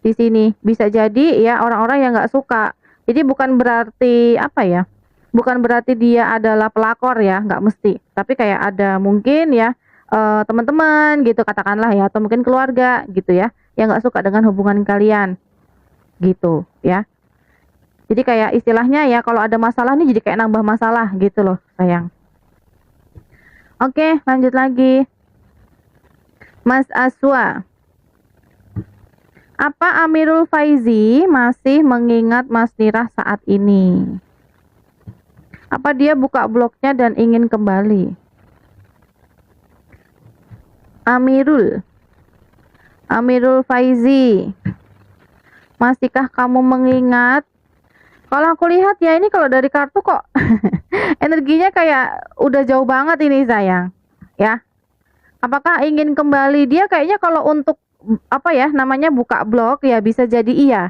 di sini bisa jadi ya orang-orang yang nggak suka. Jadi bukan berarti apa ya, bukan berarti dia adalah pelakor ya, nggak mesti. Tapi kayak ada mungkin ya teman-teman gitu katakanlah ya, atau mungkin keluarga gitu ya, yang nggak suka dengan hubungan kalian gitu ya. Jadi kayak istilahnya ya kalau ada masalah nih jadi kayak nambah masalah gitu loh sayang. Oke, lanjut lagi. Mas Aswa. Apa Amirul Faizi masih mengingat Mas Nirah saat ini? Apa dia buka blognya dan ingin kembali? Amirul Faizi, masihkah kamu mengingat? Kalau aku lihat ya ini kalau dari kartu kok energinya kayak udah jauh banget ini sayang ya. Apakah ingin kembali? Dia kayaknya kalau untuk apa ya namanya buka blog ya bisa jadi iya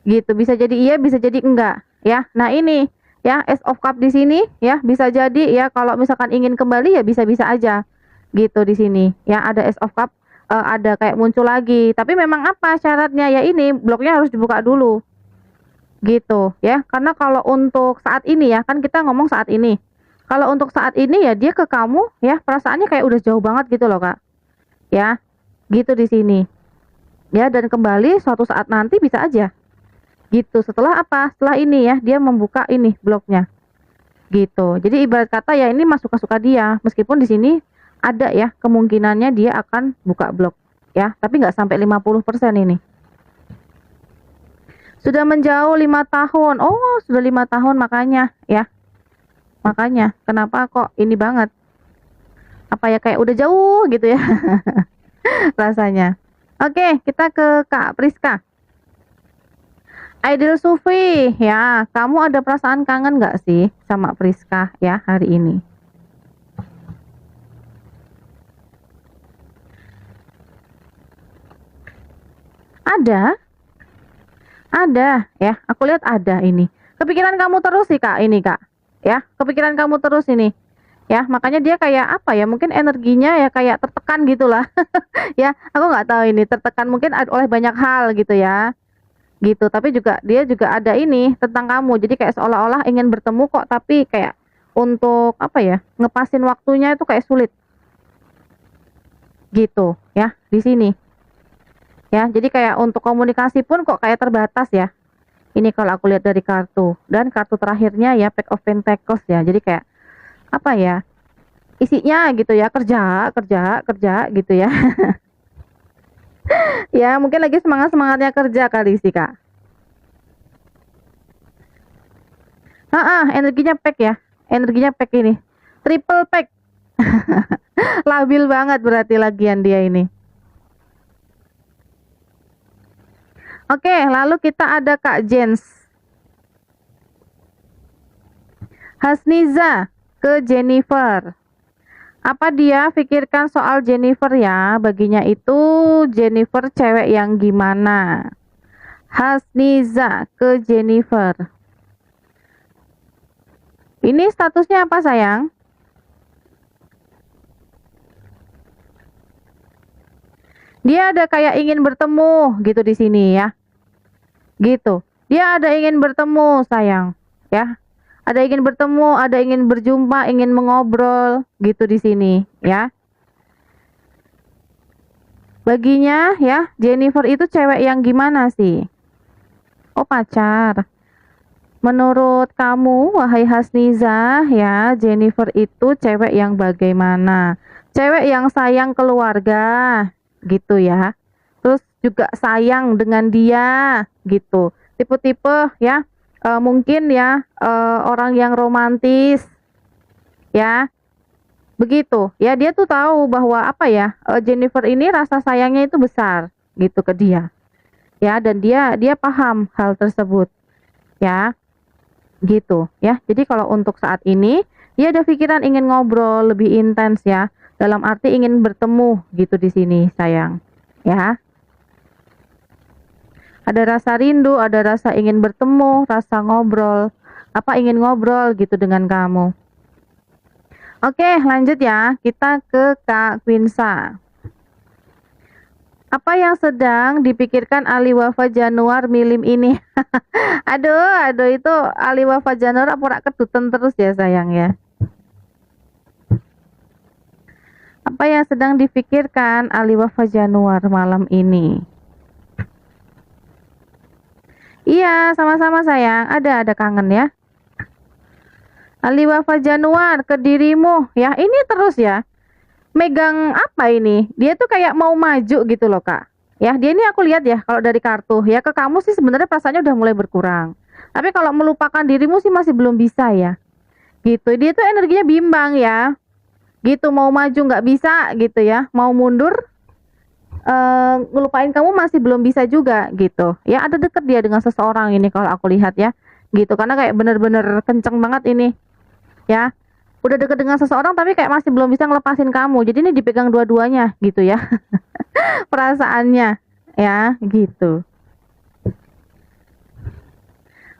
gitu, bisa jadi iya, bisa jadi enggak ya. Nah ini ya Ace of Cup di sini ya bisa jadi ya kalau misalkan ingin kembali ya bisa-bisa aja gitu di sini ya ada Ace of Cup, ada kayak muncul lagi, tapi memang apa syaratnya ya ini blognya harus dibuka dulu gitu ya. Karena kalau untuk saat ini ya kan kita ngomong saat ini, kalau untuk saat ini ya dia ke kamu ya perasaannya kayak udah jauh banget gitu loh Kak ya, gitu di sini ya. Dan kembali suatu saat nanti bisa aja gitu, setelah apa, setelah ini ya dia membuka ini blognya gitu. Jadi ibarat kata ya ini mah suka-suka dia, meskipun di sini ada ya kemungkinannya dia akan buka blog ya, tapi nggak sampai 50% ini. Sudah menjauh 5 tahun. Oh sudah 5 tahun, makanya ya, makanya kenapa kok ini banget, apa ya kayak udah jauh gitu ya rasanya. Oke, kita ke Kak Priska. Ideal Sufi, ya, kamu ada perasaan kangen nggak sih sama Priska ya hari ini? Ada, ya. Aku lihat ada ini. Kepikiran kamu terus sih Kak, ini Kak. Ya, kepikiran kamu terus ini. Ya, makanya dia kayak apa ya? Mungkin energinya ya kayak tertekan gitulah. Ya, aku nggak tahu ini tertekan mungkin oleh banyak hal gitu ya. Gitu, tapi juga dia juga ada ini tentang kamu. Jadi kayak seolah-olah ingin bertemu kok, tapi kayak untuk apa ya? Ngepasin waktunya itu kayak sulit. Gitu ya, di sini. Ya, jadi kayak untuk komunikasi pun kok kayak terbatas ya. Ini kalau aku lihat dari kartu. Dan kartu terakhirnya ya Pack of Pentacles ya. Jadi kayak apa ya? Isinya gitu ya, kerja, kerja, kerja gitu ya. Ya, mungkin lagi semangat-semangatnya kerja kali sih, Kak. Energinya pack ya. Energinya pack ini. Triple pack. Labil banget berarti lagian dia ini. Oke, lalu kita ada Kak Jens. Hasniza ke Jennifer. Apa dia pikirkan soal Jennifer ya? Baginya itu Jennifer cewek yang gimana? Hasniza ke Jennifer. Ini statusnya apa sayang? Dia ada kayak ingin bertemu gitu di sini ya. Gitu. Dia ada ingin bertemu sayang, ya. Ada ingin bertemu, ada ingin berjumpa, ingin mengobrol gitu di sini ya. Baginya ya, Jennifer itu cewek yang gimana sih? Oh, pacar. Menurut kamu, wahai Hasniza, ya, Jennifer itu cewek yang bagaimana? Cewek yang sayang keluarga, gitu ya. Terus juga sayang dengan dia, gitu. Tipe-tipe ya, mungkin ya orang yang romantis, ya. Begitu. Ya, dia tuh tahu bahwa apa ya, Jennifer ini rasa sayangnya itu besar, gitu ke dia. Ya, dan dia paham hal tersebut, ya. Gitu ya. Jadi kalau untuk saat ini dia ada pikiran ingin ngobrol lebih intens ya. Dalam arti ingin bertemu gitu di sini sayang. Ya. Ada rasa rindu, ada rasa ingin bertemu, rasa ngobrol. Apa ingin ngobrol gitu dengan kamu. Oke, lanjut ya. Kita ke Kak Quinsa. Apa yang sedang dipikirkan Ali Wafa Januar milim ini? Aduh, itu Ali Wafa Januar pura kedutan terus ya sayang ya. Apa yang sedang dipikirkan Ali Wafa Januar malam ini? Iya, sama-sama sayang. Ada kangen ya. Ali Wafa Januar ke dirimu ya. Ini terus ya. Megang apa ini? Dia tuh kayak mau maju gitu loh Kak. Ya, dia ini aku lihat ya kalau dari kartu ya ke kamu sih sebenarnya perasaannya udah mulai berkurang. Tapi kalau melupakan dirimu sih masih belum bisa ya. Gitu. Dia tuh energinya bimbang ya. Gitu, mau maju nggak bisa gitu ya. Mau mundur ngelupain kamu masih belum bisa juga gitu. Ya, ada deket dia dengan seseorang ini kalau aku lihat ya. Gitu, karena kayak bener-bener kenceng banget ini. Ya. udah deket dengan seseorang tapi kayak masih belum bisa ngelepasin kamu. Jadi ini dipegang dua-duanya gitu ya. Perasaannya ya, gitu.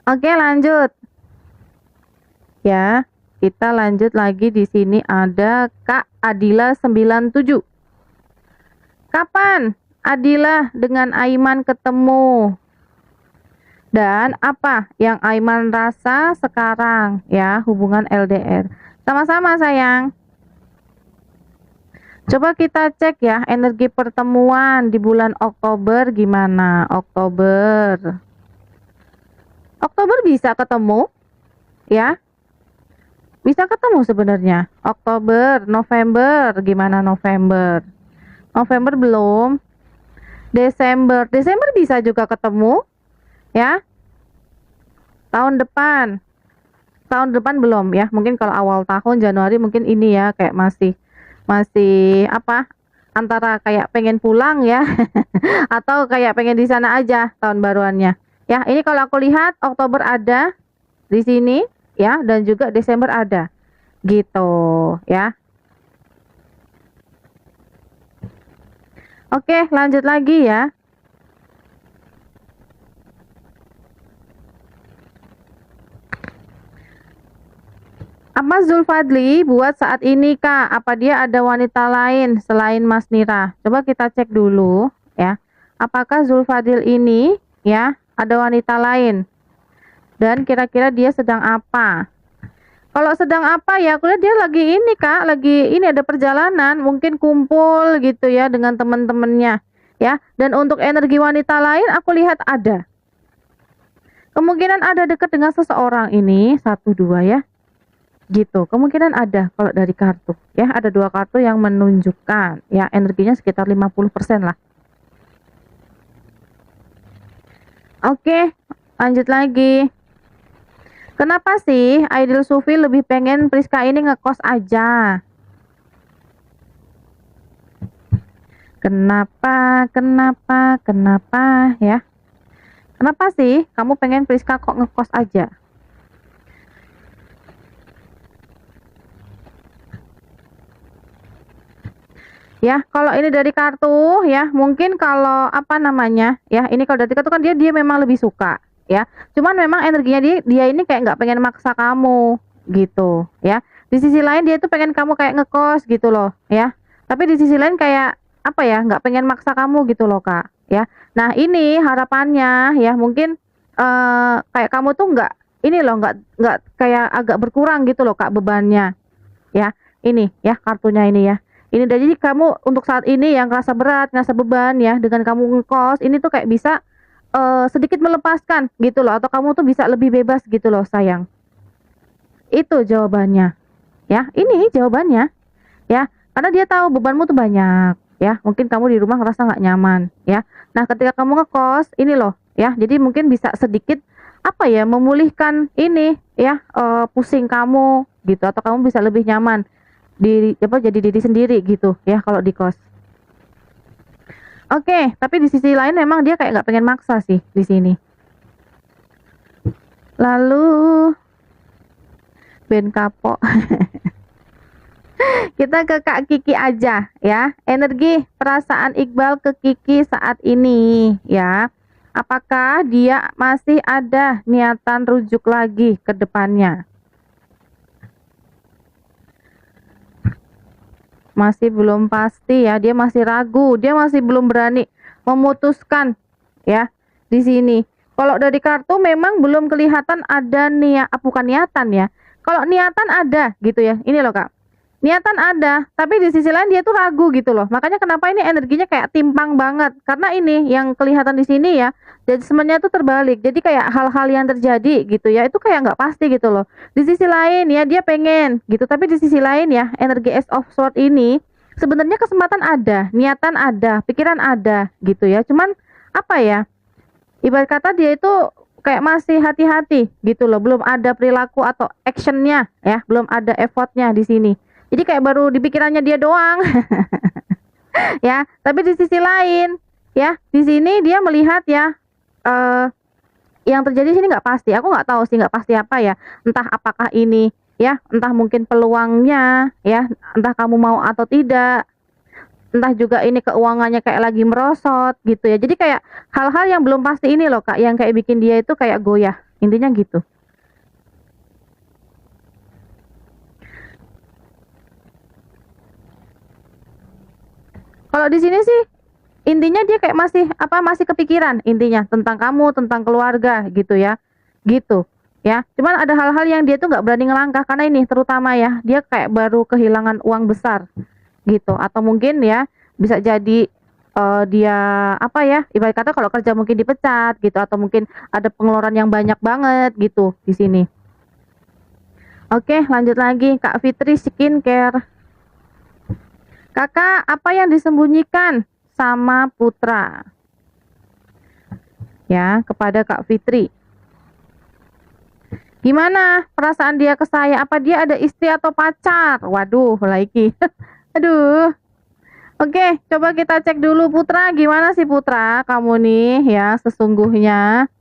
Oke, lanjut. Ya, kita lanjut lagi di sini ada Kak Adila 97. Kapan Adila dengan Aiman ketemu? Dan apa yang Aiman rasa sekarang ya, hubungan LDR? Sama-sama sayang. Coba kita cek ya energi pertemuan di bulan Oktober gimana? Oktober bisa ketemu ya, bisa ketemu sebenarnya. Oktober, November gimana? November belum. Desember bisa juga ketemu ya. Tahun depan belum ya, mungkin kalau awal tahun Januari mungkin ini ya, kayak masih apa, antara kayak pengen pulang ya atau kayak pengen di sana aja tahun baruannya ya. Ini kalau aku lihat Oktober ada di sini ya, dan juga Desember ada gitu ya. Oke, lanjut lagi ya. Apa Zulfadli buat saat ini Kak? Apa dia ada wanita lain selain Mas Nira? Coba kita cek dulu ya. Apakah Zulfadil ini ya ada wanita lain? Dan kira-kira dia sedang apa? Kalau sedang apa ya, aku lihat dia lagi ini Kak, lagi ini ada perjalanan, mungkin kumpul gitu ya dengan teman-temannya ya. Dan untuk energi wanita lain aku lihat ada. Kemungkinan ada dekat dengan seseorang ini, 1, 2 ya. Gitu, kemungkinan ada kalau dari kartu ya, ada 2 kartu yang menunjukkan ya energinya sekitar 50% lah. Oke, lanjut lagi. Kenapa sih Aidil Sufi lebih pengen Priska ini ngekos aja? Kenapa ya? Kenapa sih kamu pengen Priska kok ngekos aja? Ya, kalau ini dari kartu ya, mungkin kalau apa namanya ya, ini kalau dari kartu kan dia memang lebih suka ya. Cuman memang energinya dia ini kayak nggak pengen maksa kamu gitu ya. Di sisi lain dia tuh pengen kamu kayak ngekos gitu loh ya. Tapi di sisi lain kayak apa ya, nggak pengen maksa kamu gitu loh Kak ya. Nah ini harapannya ya, mungkin kayak kamu tuh nggak ini loh, nggak kayak agak berkurang gitu loh Kak bebannya ya. Ini ya kartunya ini ya. Ini jadi kamu untuk saat ini yang ngerasa berat, ngerasa beban ya, dengan kamu ngekos, ini tuh kayak bisa sedikit melepaskan gitu loh, atau kamu tuh bisa lebih bebas gitu loh sayang. Itu jawabannya. Ya, ini jawabannya. Ya, karena dia tahu bebanmu tuh banyak. Ya, mungkin kamu di rumah ngerasa nggak nyaman. Ya, nah ketika kamu ngekos, ini loh. Ya, jadi mungkin bisa sedikit apa ya, memulihkan ini ya, pusing kamu gitu, atau kamu bisa lebih nyaman jadi diri sendiri gitu ya kalau di kos. Oke, tapi di sisi lain memang dia kayak nggak pengen maksa sih di sini. Lalu Ben kapok. Kita ke Kak Kiki aja ya. Energi perasaan Iqbal ke Kiki saat ini ya. Apakah dia masih ada niatan rujuk lagi ke depannya? Masih belum pasti ya, dia masih ragu, dia masih belum berani memutuskan ya di sini. Kalau dari kartu memang belum kelihatan ada bukan niatan ya. Kalau niatan ada gitu ya, ini loh Kak. Niatan ada, tapi di sisi lain dia tuh ragu gitu loh. Makanya kenapa ini energinya kayak timpang banget. Karena ini yang kelihatan di sini ya, jadi sebenarnya tuh terbalik. Jadi kayak hal-hal yang terjadi gitu ya, itu kayak nggak pasti gitu loh. Di sisi lain ya dia pengen gitu, tapi di sisi lain ya energi Ace of Swords ini sebenarnya kesempatan ada, niatan ada, pikiran ada gitu ya. Cuman apa ya? Ibarat kata dia itu kayak masih hati-hati gitu loh, belum ada perilaku atau actionnya ya, belum ada effortnya di sini. Jadi kayak baru di pikirannya dia doang. Ya, tapi di sisi lain ya, di sini dia melihat ya yang terjadi sini nggak pasti. Aku nggak tahu sih nggak pasti apa ya. Entah apakah ini ya, entah mungkin peluangnya, ya, entah kamu mau atau tidak, entah juga ini keuangannya kayak lagi merosot gitu ya. Jadi kayak hal-hal yang belum pasti ini loh Kak, yang kayak bikin dia itu kayak goyah, intinya gitu. Kalau di sini sih intinya dia kayak masih masih kepikiran intinya tentang kamu, tentang keluarga gitu ya. Gitu, ya. Cuman ada hal-hal yang dia tuh nggak berani ngelangkah karena ini terutama ya, dia kayak baru kehilangan uang besar gitu atau mungkin ya bisa jadi dia ibarat kata kalau kerja mungkin dipecat gitu atau mungkin ada pengeluaran yang banyak banget gitu di sini. Oke, lanjut lagi Kak Fitri skincare. Kakak, apa yang disembunyikan sama Putra? Ya, kepada Kak Fitri. Gimana perasaan dia ke saya? Apa dia ada istri atau pacar? Waduh, lagi. Aduh. Oke, coba kita cek dulu Putra. Gimana sih Putra? Kamu nih ya sesungguhnya.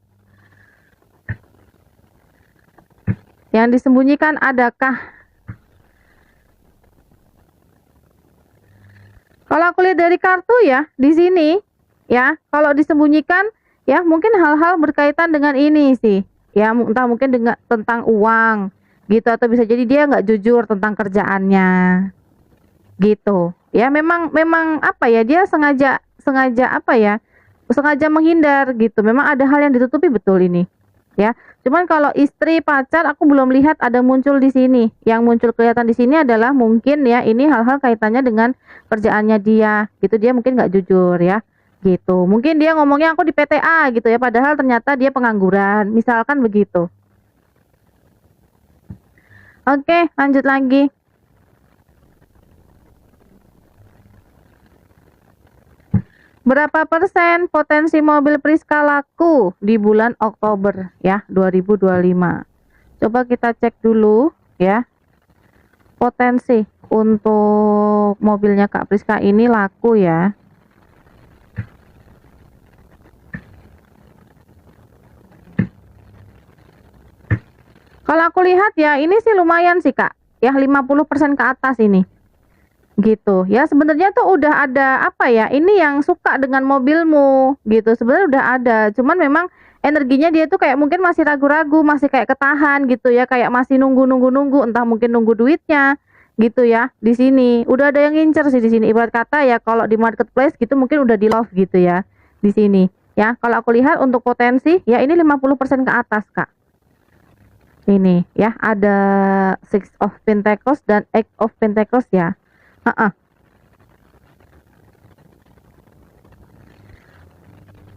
Yang disembunyikan adakah? Kalau aku lihat dari kartu ya, di sini ya, kalau disembunyikan ya mungkin hal-hal berkaitan dengan ini sih. Ya, entah mungkin dengan tentang uang gitu atau bisa jadi dia nggak jujur tentang kerjaannya. Gitu. Ya memang memang dia sengaja sengaja sengaja menghindar gitu. Memang ada hal yang ditutupi betul ini. Ya. Cuman kalau istri, pacar aku belum lihat ada muncul di sini. Yang muncul kelihatan di sini adalah mungkin ya ini hal-hal kaitannya dengan kerjaannya dia. Gitu dia mungkin nggak jujur ya. Gitu. Mungkin dia ngomongnya aku di PTA gitu ya padahal ternyata dia pengangguran. Misalkan begitu. Oke, lanjut lagi. Berapa persen potensi mobil Priska laku di bulan Oktober ya 2025? Coba kita cek dulu ya. Potensi untuk mobilnya Kak Priska ini laku ya. Kalau aku lihat ya ini sih lumayan sih Kak. Ya 50% ke atas ini. Gitu ya, sebenarnya tuh udah ada ini yang suka dengan mobilmu gitu, sebenarnya udah ada, cuman memang energinya dia tuh kayak mungkin masih ragu-ragu, masih kayak ketahan gitu ya, kayak masih nunggu, entah mungkin nunggu duitnya gitu ya. Di sini udah ada yang ngincer sih di sini, ibarat kata ya kalau di marketplace gitu mungkin udah di love gitu ya di sini ya. Kalau aku lihat untuk potensi ya ini 50% ke atas Kak. Ini ya ada Six of Pentacles dan Eight of Pentacles ya.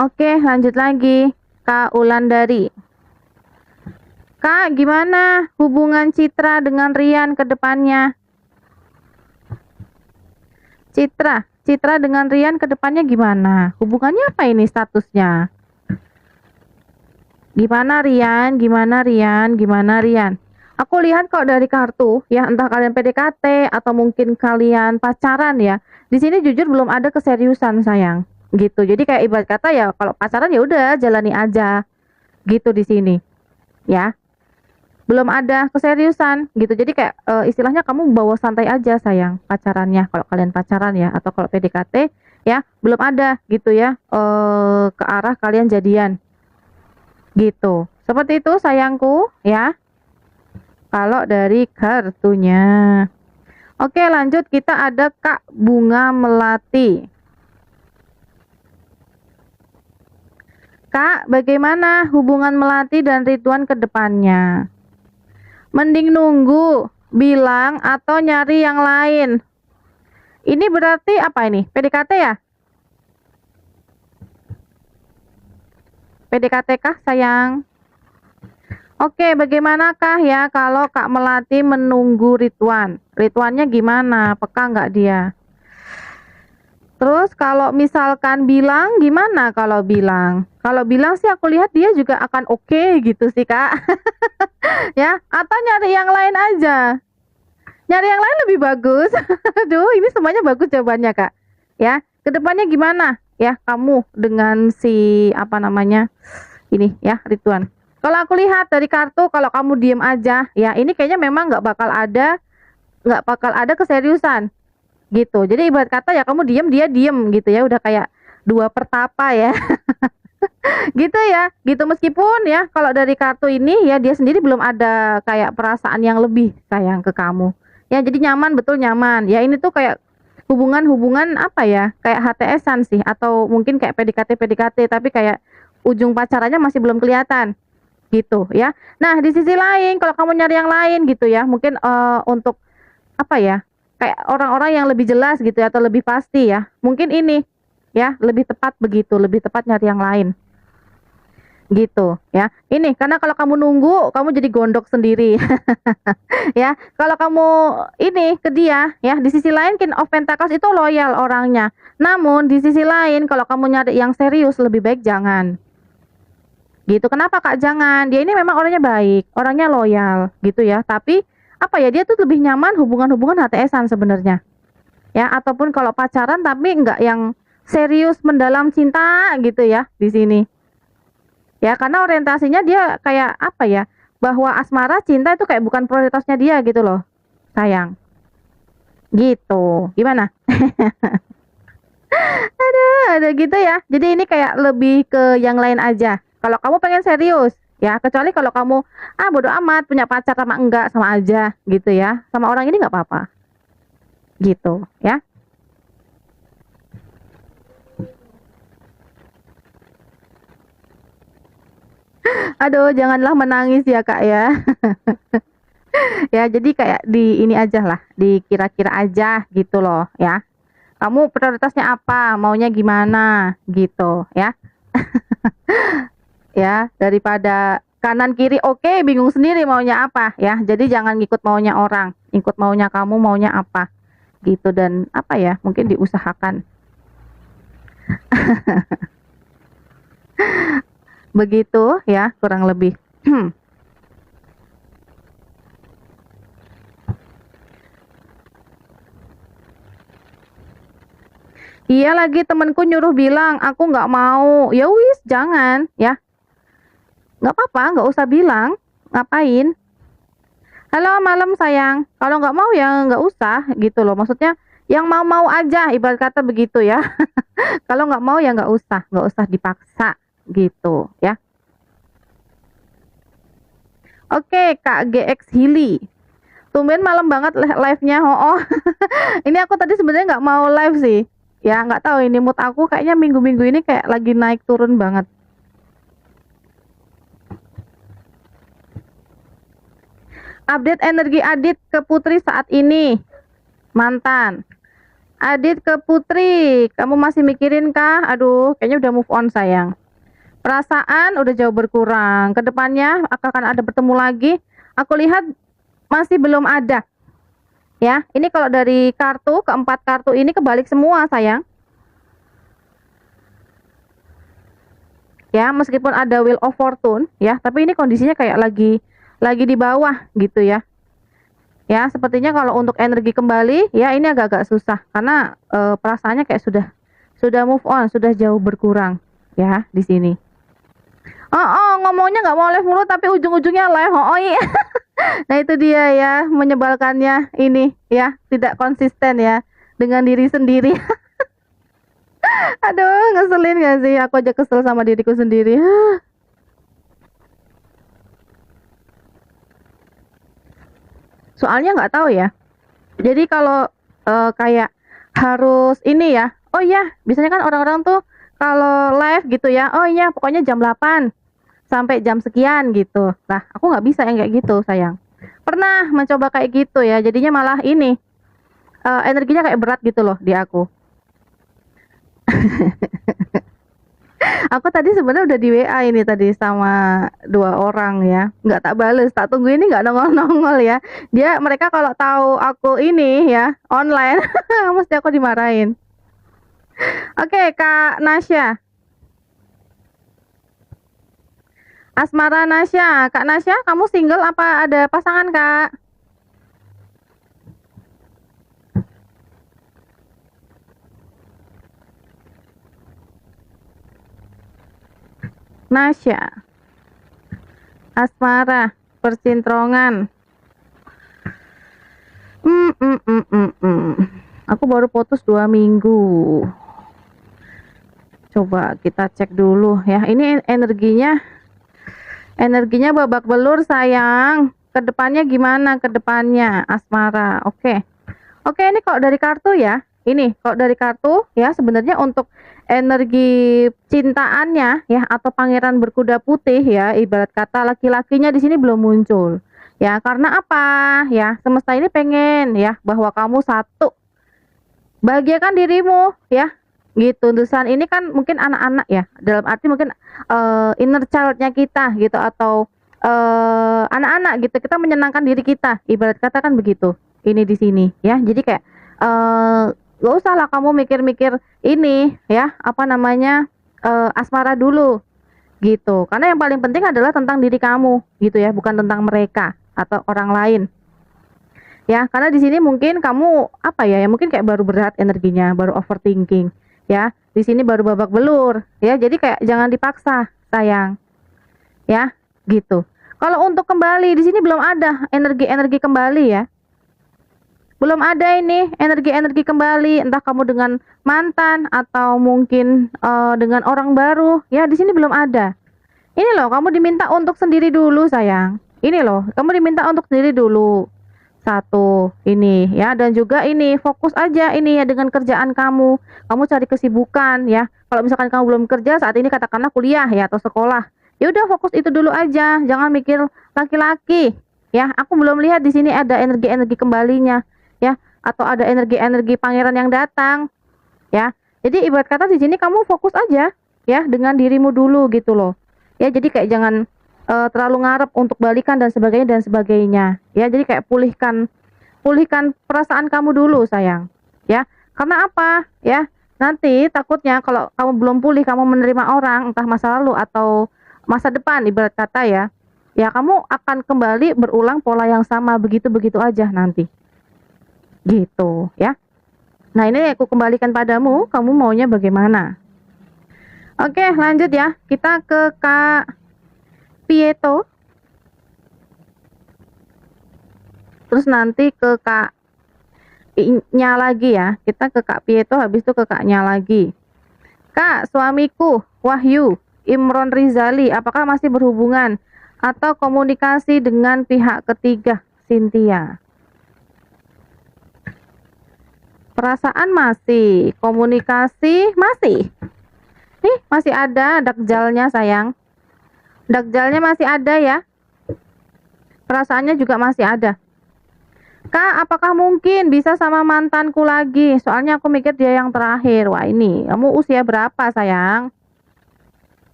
Oke, lanjut lagi. Kak Ulandari. Kak, gimana hubungan Citra dengan Rian ke depannya? Citra dengan Rian ke depannya gimana? Hubungannya apa ini statusnya? Gimana Rian? Gimana Rian? Gimana Rian? Aku lihat kok dari kartu ya, entah kalian PDKT atau mungkin kalian pacaran ya. Di sini jujur belum ada keseriusan sayang. Gitu. Jadi kayak ibarat kata ya kalau pacaran ya udah jalani aja. Gitu di sini. Ya. Belum ada keseriusan gitu. Jadi kayak istilahnya kamu bawa santai aja sayang pacarannya kalau kalian pacaran ya atau kalau PDKT ya, belum ada gitu ya ke arah kalian jadian. Gitu. Seperti itu sayangku ya. Kalau dari kartunya. Oke, lanjut kita ada Kak Bunga Melati. Kak, bagaimana hubungan Melati dan Ridwan ke depannya? Mending nunggu, bilang atau nyari yang lain. Ini berarti apa ini? PDKT ya? PDKT kah sayang? Oke, bagaimanakah ya kalau Kak Melati menunggu Ridwan? Ridwannya gimana? Peka nggak dia? Terus kalau misalkan bilang, gimana kalau bilang? Kalau bilang sih aku lihat dia juga akan oke gitu sih Kak. Ya, atau nyari yang lain aja. Nyari yang lain lebih bagus. Aduh, ini semuanya bagus jawabannya Kak. Ya, kedepannya gimana? Ya, kamu dengan si ini ya Ridwan. Kalau aku lihat dari kartu, kalau kamu diem aja, ya ini kayaknya memang nggak bakal ada keseriusan gitu. Jadi ibarat kata ya kamu diem, dia diem gitu ya, udah kayak dua pertapa ya. Gitu ya, gitu meskipun ya kalau dari kartu ini ya dia sendiri belum ada kayak perasaan yang lebih sayang ke kamu. Ya jadi nyaman, betul nyaman. Ya ini tuh kayak hubungan-hubungan apa ya? Kayak HTS-an sih atau mungkin kayak PDKT-PDKT tapi kayak ujung pacarannya masih belum kelihatan gitu ya. Nah, di sisi lain kalau kamu nyari yang lain gitu ya, mungkin untuk apa ya? Kayak orang-orang yang lebih jelas gitu ya atau lebih pasti ya. Mungkin ini ya, lebih tepat begitu, lebih tepat nyari yang lain. Gitu ya. Ini karena kalau kamu nunggu, kamu jadi gondok sendiri ya. Kalau kamu ini ke dia ya, di sisi lain King of Pentacles itu loyal orangnya. Namun di sisi lain kalau kamu nyari yang serius lebih baik jangan. Gitu. Kenapa Kak jangan? Dia ini memang orangnya baik, orangnya loyal gitu ya. Tapi apa ya, dia tuh lebih nyaman hubungan-hubungan HTS-an sebenarnya. Ya, ataupun kalau pacaran tapi enggak yang serius mendalam cinta gitu ya di sini. Ya, karena orientasinya dia kayak apa ya, bahwa asmara, cinta itu kayak bukan prioritasnya dia gitu loh, sayang. Gitu. Gimana? Ada gitu ya. Jadi ini kayak lebih ke yang lain aja. Kalau kamu pengen serius, ya kecuali kalau kamu bodo amat punya pacar sama enggak sama aja gitu ya. Sama orang ini nggak apa-apa. Gitu, ya. Aduh, janganlah menangis ya, Kak ya. Ya, jadi kayak di ini aja lah, dikira-kira aja gitu loh ya. Kamu prioritasnya apa? Maunya gimana? Gitu ya. Ya, daripada kanan kiri oke, bingung sendiri maunya apa ya. Jadi jangan ngikut maunya orang, ikut maunya kamu maunya apa gitu dan apa ya, mungkin diusahakan. Begitu ya, kurang lebih. Iya lagi temenku nyuruh bilang, aku nggak mau. Ya wis, jangan ya. Nggak apa-apa, nggak usah bilang. Ngapain? Halo malam sayang. Kalau nggak mau ya nggak usah gitu loh. Maksudnya yang mau-mau aja, ibarat kata begitu ya. Kalau nggak mau ya nggak usah dipaksa gitu ya. Oke, Kak GX Hili. Tumben malam banget live-nya. Oh, oh. Ini aku tadi sebenarnya nggak mau live sih. Ya nggak tahu ini mood aku kayaknya minggu-minggu ini kayak lagi naik turun banget. Update energi Adit ke Putri saat ini. Mantan. Adit ke Putri, kamu masih mikirin kah? Aduh, kayaknya udah move on sayang. Perasaan udah jauh berkurang. Kedepannya akan ada bertemu lagi. Aku lihat masih belum ada. Ya, ini kalau dari kartu, keempat kartu ini kebalik semua sayang. Ya, meskipun ada Wheel of Fortune, ya, tapi ini kondisinya kayak lagi di bawah gitu ya. Ya, sepertinya kalau untuk energi kembali, ya ini agak-agak susah karena perasaannya kayak sudah move on, sudah jauh berkurang ya di sini. Oh, oh ngomongnya nggak mau live mulu tapi ujung-ujungnya live. Oh, oh iya. Nah itu dia ya menyebalkannya ini ya tidak konsisten ya dengan diri sendiri. Aduh ngeselin gak sih? Aku aja kesel sama diriku sendiri. Soalnya nggak tahu ya. Jadi kalau kayak harus ini ya. Oh iya, biasanya kan orang-orang tuh kalau live gitu ya. Oh iya, pokoknya jam 8 sampai jam sekian gitu. Nah, aku nggak bisa yang kayak gitu, sayang. Pernah mencoba kayak gitu ya. Jadinya malah ini energinya kayak berat gitu loh di aku. Aku tadi sebenarnya udah di WA ini tadi sama dua orang ya, nggak tak bales, tak tunggu ini nggak nongol-nongol ya. Mereka kalau tahu aku ini ya online, mesti aku dimarahin. Oke, Kak Nasya. Asmara Nasya, Kak Nasya, kamu single apa ada pasangan, Kak? Nasya. asmara, percintrongan. Aku baru putus 2 minggu. Coba kita cek dulu ya. Ini energinya babak belur sayang. Kedepannya gimana? Kedepannya asmara. Oke. Ini kok dari kartu ya. Ini kok dari kartu ya, sebenarnya untuk energi cintaannya ya, atau pangeran berkuda putih ya, ibarat kata laki-lakinya di sini belum muncul. Ya, karena apa? Ya, semesta ini pengen ya bahwa kamu satu. Bahagiakan dirimu ya. Gitu. Tulisan ini kan mungkin anak-anak ya. Dalam arti mungkin inner child-nya kita gitu, atau anak-anak gitu. Kita menyenangkan diri kita. Ibarat kata kan begitu. Ini di sini ya. Jadi kayak gak usah lah kamu mikir-mikir ini ya, apa namanya, asmara dulu gitu. Karena yang paling penting adalah tentang diri kamu gitu ya, bukan tentang mereka atau orang lain. Ya, karena di sini mungkin kamu apa ya, mungkin kayak baru berat energinya, baru overthinking ya. Di sini baru babak belur ya. Jadi kayak jangan dipaksa, sayang. Ya, gitu. Kalau untuk kembali di sini belum ada energi-energi kembali ya. Belum ada ini energi-energi kembali, entah kamu dengan mantan atau mungkin dengan orang baru ya. Di sini belum ada. Ini loh, kamu diminta untuk sendiri dulu sayang. Ini loh, kamu diminta untuk sendiri dulu. Satu, ini ya. Dan juga ini, fokus aja ini ya dengan kerjaan kamu. Kamu cari kesibukan ya. Kalau misalkan kamu belum kerja saat ini, katakanlah kuliah ya atau sekolah, ya udah fokus itu dulu aja. Jangan mikir laki-laki ya. Aku belum lihat di sini ada energi-energi kembalinya ya, atau ada energi-energi pangeran yang datang ya. Jadi ibarat kata di sini kamu fokus aja ya dengan dirimu dulu gitu loh. Ya, jadi kayak jangan terlalu ngarep untuk balikan dan sebagainya ya. Jadi kayak pulihkan perasaan kamu dulu sayang ya. Karena apa ya, nanti takutnya kalau kamu belum pulih, kamu menerima orang entah masa lalu atau masa depan ibarat kata ya, kamu akan kembali berulang pola yang sama begitu aja nanti gitu ya. Nah, ini aku kembalikan padamu, kamu maunya bagaimana? Oke, lanjut ya, kita ke Kak Pietro, terus nanti ke Kak nya lagi ya. Kita ke Kak Pietro, habis itu ke Kaknya lagi. Kak, suamiku Wahyu Imron Rizali, apakah masih berhubungan atau komunikasi dengan pihak ketiga? Cynthia. Perasaan masih, komunikasi masih. Nih, masih ada dakjalnya sayang. Dakjalnya masih ada ya. Perasaannya juga masih ada. Kak, apakah mungkin bisa sama mantanku lagi? Soalnya aku mikir dia yang terakhir. Wah, ini kamu usia berapa sayang?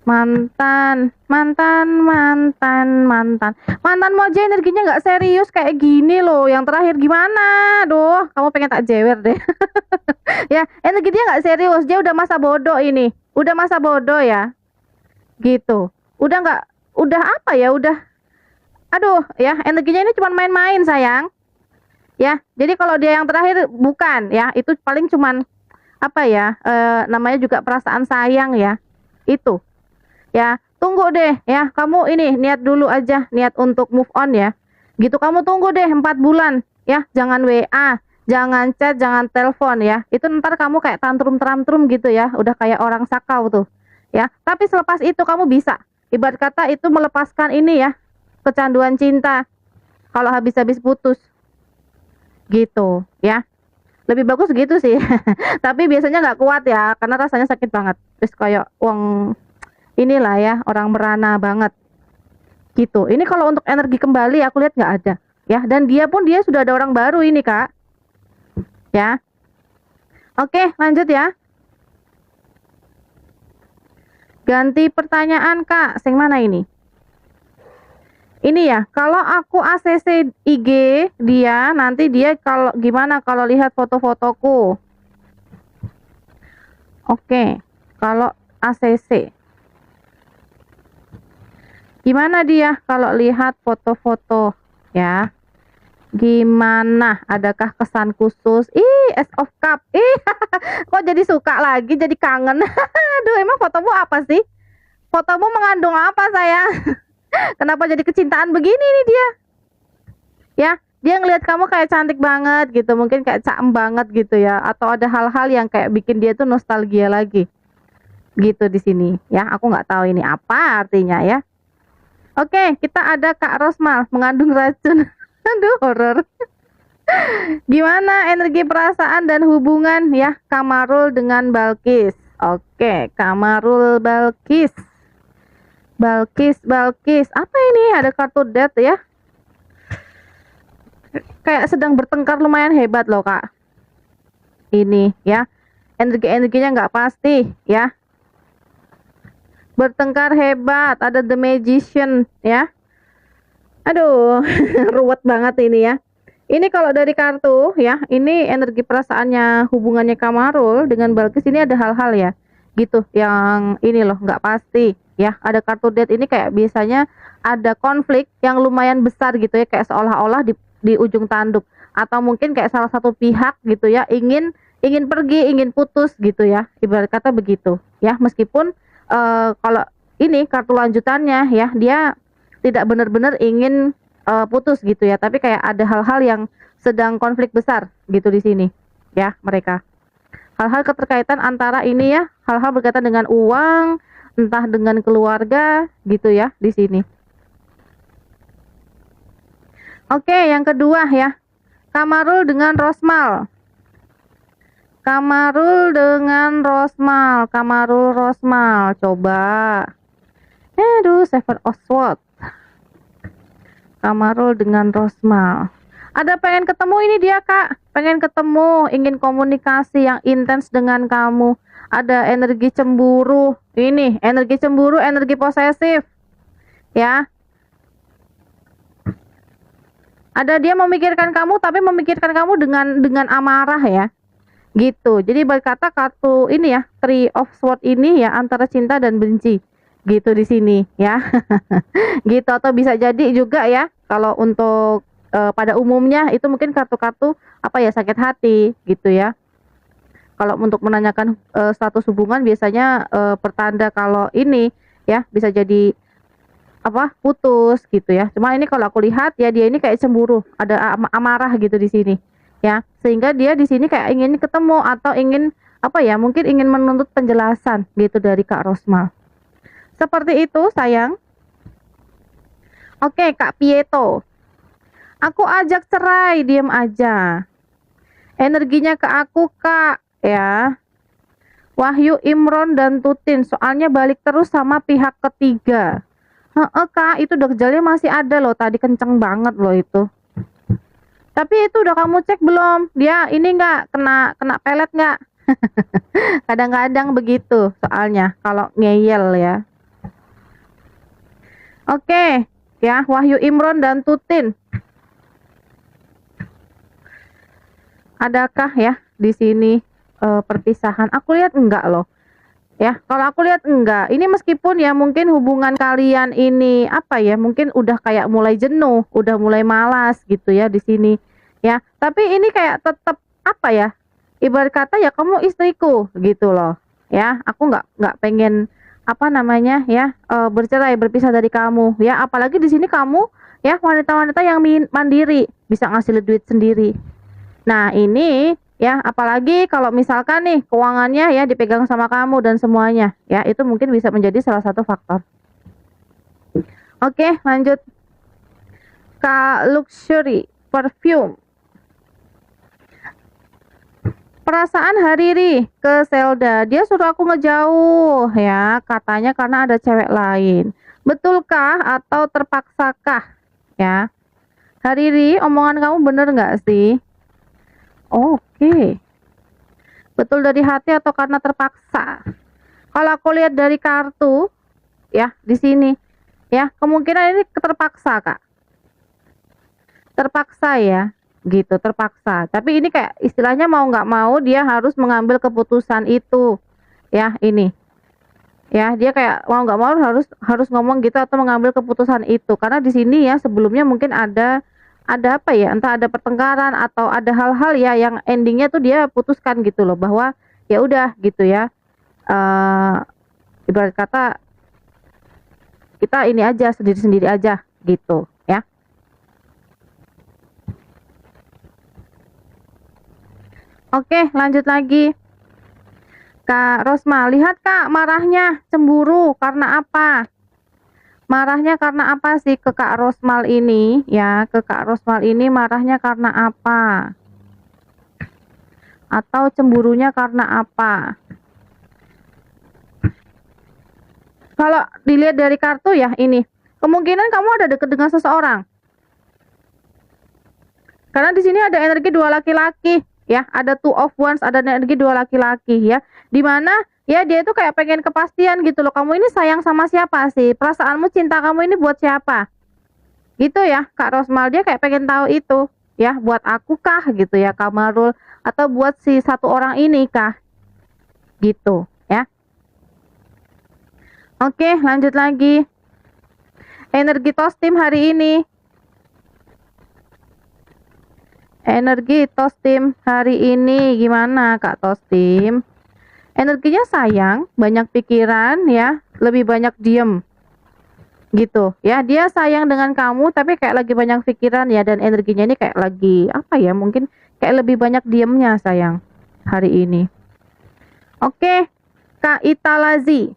Mantanmu aja energinya nggak serius kayak gini loh. Yang terakhir gimana? Aduh, kamu pengen tak jewer deh. Ya, energinya nggak serius. Dia udah masa bodoh ini. Udah masa bodoh ya. Gitu. Udah apa ya? Aduh, ya, energinya ini cuma main-main sayang. Ya, jadi kalau dia yang terakhir bukan ya, itu paling cuman apa ya? Namanya juga perasaan sayang ya. Itu. Ya, tunggu deh ya. Kamu ini niat dulu aja, niat untuk move on ya. Gitu, kamu tunggu deh 4 bulan ya. Jangan WA, jangan chat, jangan telepon ya. Itu ntar kamu kayak tantrum-tantrum gitu ya. Udah kayak orang sakau tuh. Ya, tapi selepas itu kamu bisa. Ibarat kata itu melepaskan ini ya, kecanduan cinta. Kalau habis-habis putus. Gitu ya. Lebih bagus gitu sih. Tapi biasanya nggak kuat ya, karena rasanya sakit banget. Terus kayak uang inilah ya, orang merana banget gitu. Ini kalau untuk energi kembali aku lihat nggak ada ya. Dan dia sudah ada orang baru ini Kak ya. Oke, lanjut ya. Ganti pertanyaan Kak, sing mana ini? Ini ya, kalau aku ACC IG dia, nanti dia kalau gimana kalau lihat foto-fotoku? Oke, kalau ACC gimana dia kalau lihat foto-foto ya? Gimana? Adakah kesan khusus? Ace of Cup. Kok jadi suka lagi, jadi kangen. Aduh, emang fotomu apa sih? Fotomu mengandung apa sayang? Kenapa jadi kecintaan begini nih dia? Ya, dia ngelihat kamu kayak cantik banget gitu, mungkin kayak caem banget gitu ya, atau ada hal-hal yang kayak bikin dia tuh nostalgia lagi, gitu di sini ya. Aku nggak tahu ini apa artinya ya. Oke, kita ada Kak Rosmal mengandung racun. Aduh, horor. Gimana energi perasaan dan hubungan ya Kamarul dengan Balkis? Oke, Kamarul Balkis. Balkis. Apa ini? Ada kartu death ya. Kayak sedang bertengkar lumayan hebat loh, Kak. Ini ya. Energi-energinya nggak pasti ya. Bertengkar hebat, ada The Magician ya. Aduh, ruwet banget ini ya. Ini kalau dari kartu ya, ini energi perasaannya hubungannya Kamarul dengan Balkis ini ada hal-hal ya, gitu, yang ini loh nggak pasti ya. Ada kartu death ini kayak biasanya ada konflik yang lumayan besar gitu ya, kayak seolah-olah di ujung tanduk, atau mungkin kayak salah satu pihak gitu ya ingin pergi, ingin putus gitu ya, ibarat kata begitu ya. Meskipun kalau ini kartu lanjutannya ya, dia tidak benar-benar ingin putus gitu ya, tapi kayak ada hal-hal yang sedang konflik besar gitu di sini ya mereka. Hal-hal keterkaitan antara ini ya, hal-hal berkaitan dengan uang, entah dengan keluarga gitu ya di sini. Oke, yang kedua ya, Kamarul dengan Rosmal. Kamarul dengan Rosmal, Kamarul Rosmal, coba. Aduh, Seven of Swords. Kamarul dengan Rosmal. Ada pengen ketemu ini dia, Kak. Pengen ketemu, ingin komunikasi yang intens dengan kamu. Ada energi cemburu. Ini, energi cemburu, energi posesif. Ya. Ada dia memikirkan kamu, tapi memikirkan kamu dengan amarah ya. Gitu. Jadi berkata kartu ini ya, Three of Swords ini ya antara cinta dan benci. Gitu di sini ya. Gitu, atau bisa jadi juga ya kalau untuk pada umumnya itu mungkin kartu-kartu apa ya, sakit hati gitu ya. Kalau untuk menanyakan status hubungan biasanya pertanda kalau ini ya bisa jadi apa, putus gitu ya. Cuma ini kalau aku lihat ya, dia ini kayak cemburu, ada amarah gitu di sini ya, sehingga dia di sini kayak ingin ketemu atau ingin apa ya, mungkin ingin menuntut penjelasan gitu dari Kak Rosmal. Seperti itu sayang. Oke, Kak Pieto, aku ajak cerai, diem aja. Energinya ke aku, Kak ya. Wahyu, Imron dan Tutin, soalnya balik terus sama pihak ketiga. Kak, itu degjalnya masih ada loh, tadi kenceng banget loh itu. Tapi itu udah kamu cek belum? Dia ini nggak kena pelet nggak? Kadang-kadang begitu soalnya kalau ngeyel ya. Oke, ya, Wahyu, Imron dan Tutin. Adakah ya di sini perpisahan? Aku lihat enggak loh. Ya, kalau aku lihat enggak. Ini meskipun ya mungkin hubungan kalian ini apa ya, mungkin udah kayak mulai jenuh, udah mulai malas gitu ya di sini. Ya, tapi ini kayak tetap apa ya? Ibarat kata ya kamu istriku gitu loh. Ya, aku nggak pengen apa namanya ya, bercerai, berpisah dari kamu. Ya, apalagi di sini kamu ya wanita-wanita yang mandiri, bisa ngasih duit sendiri. Nah, ini ya, apalagi kalau misalkan nih keuangannya ya dipegang sama kamu dan semuanya ya, itu mungkin bisa menjadi salah satu faktor. Oke, lanjut. Kak Luxury Perfume. Perasaan Hariri ke Zelda, dia suruh aku ngejauh ya, katanya karena ada cewek lain. Betulkah atau terpaksakah ya? Hariri, omongan kamu bener nggak sih? Oke. Betul dari hati atau karena terpaksa? Kalau aku lihat dari kartu ya di sini ya, kemungkinan ini terpaksa, Kak. Terpaksa ya, gitu, terpaksa. Tapi ini kayak istilahnya mau nggak mau dia harus mengambil keputusan itu. Ya, ini. Ya, dia kayak mau nggak mau harus ngomong gitu atau mengambil keputusan itu. Karena di sini ya sebelumnya mungkin ada apa ya, entah ada pertengkaran atau ada hal-hal ya yang endingnya tuh dia putuskan gitu loh, bahwa ya udah gitu ya, ibarat kata kita ini aja, sendiri-sendiri aja gitu ya. Oke, lanjut lagi. Kak Rosma, lihat Kak, marahnya cemburu karena apa? Marahnya karena apa sih ke Kak Rosmal ini ya? Ke Kak Rosmal ini marahnya karena apa? Atau cemburunya karena apa? Kalau dilihat dari kartu ya ini, kemungkinan kamu ada deket dengan seseorang. Karena di sini ada energi dua laki-laki ya, ada two of wands, ada energi dua laki-laki ya. Dimana ya dia itu kayak pengen kepastian gitu loh, kamu ini sayang sama siapa sih? Perasaanmu, cinta kamu ini buat siapa? Gitu ya, Kak Rosmal, dia kayak pengen tahu itu ya, buat aku kah gitu ya, Kamarul, atau buat si satu orang ini kah? Gitu ya. Oke, lanjut lagi. Energi Tostim hari ini. Energi Tostim hari ini gimana Kak Tostim? Energinya sayang, banyak pikiran ya, lebih banyak diem gitu ya. Dia sayang dengan kamu tapi kayak lagi banyak pikiran ya, dan energinya ini kayak lagi apa ya, mungkin kayak lebih banyak diemnya sayang hari ini. Oke, Kak Italazi,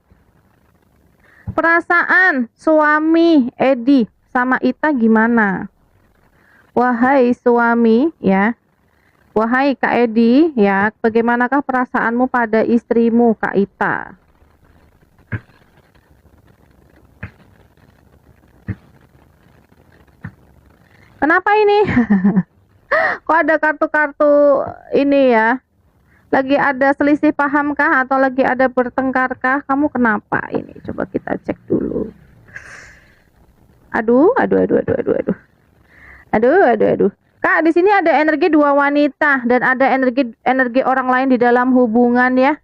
perasaan suami Edi sama Ita gimana? Wahai suami ya, wahai Kak Edi ya, bagaimanakah perasaanmu pada istrimu Kak Ita? Kenapa ini? Kok ada kartu-kartu ini ya? Lagi ada selisih paham kah atau lagi ada bertengkar kah? Kamu kenapa ini? Coba kita cek dulu. Aduh, aduh, aduh, aduh, aduh, aduh. Aduh, aduh, aduh. Kak, di sini ada energi dua wanita dan ada energi orang lain di dalam hubungan ya.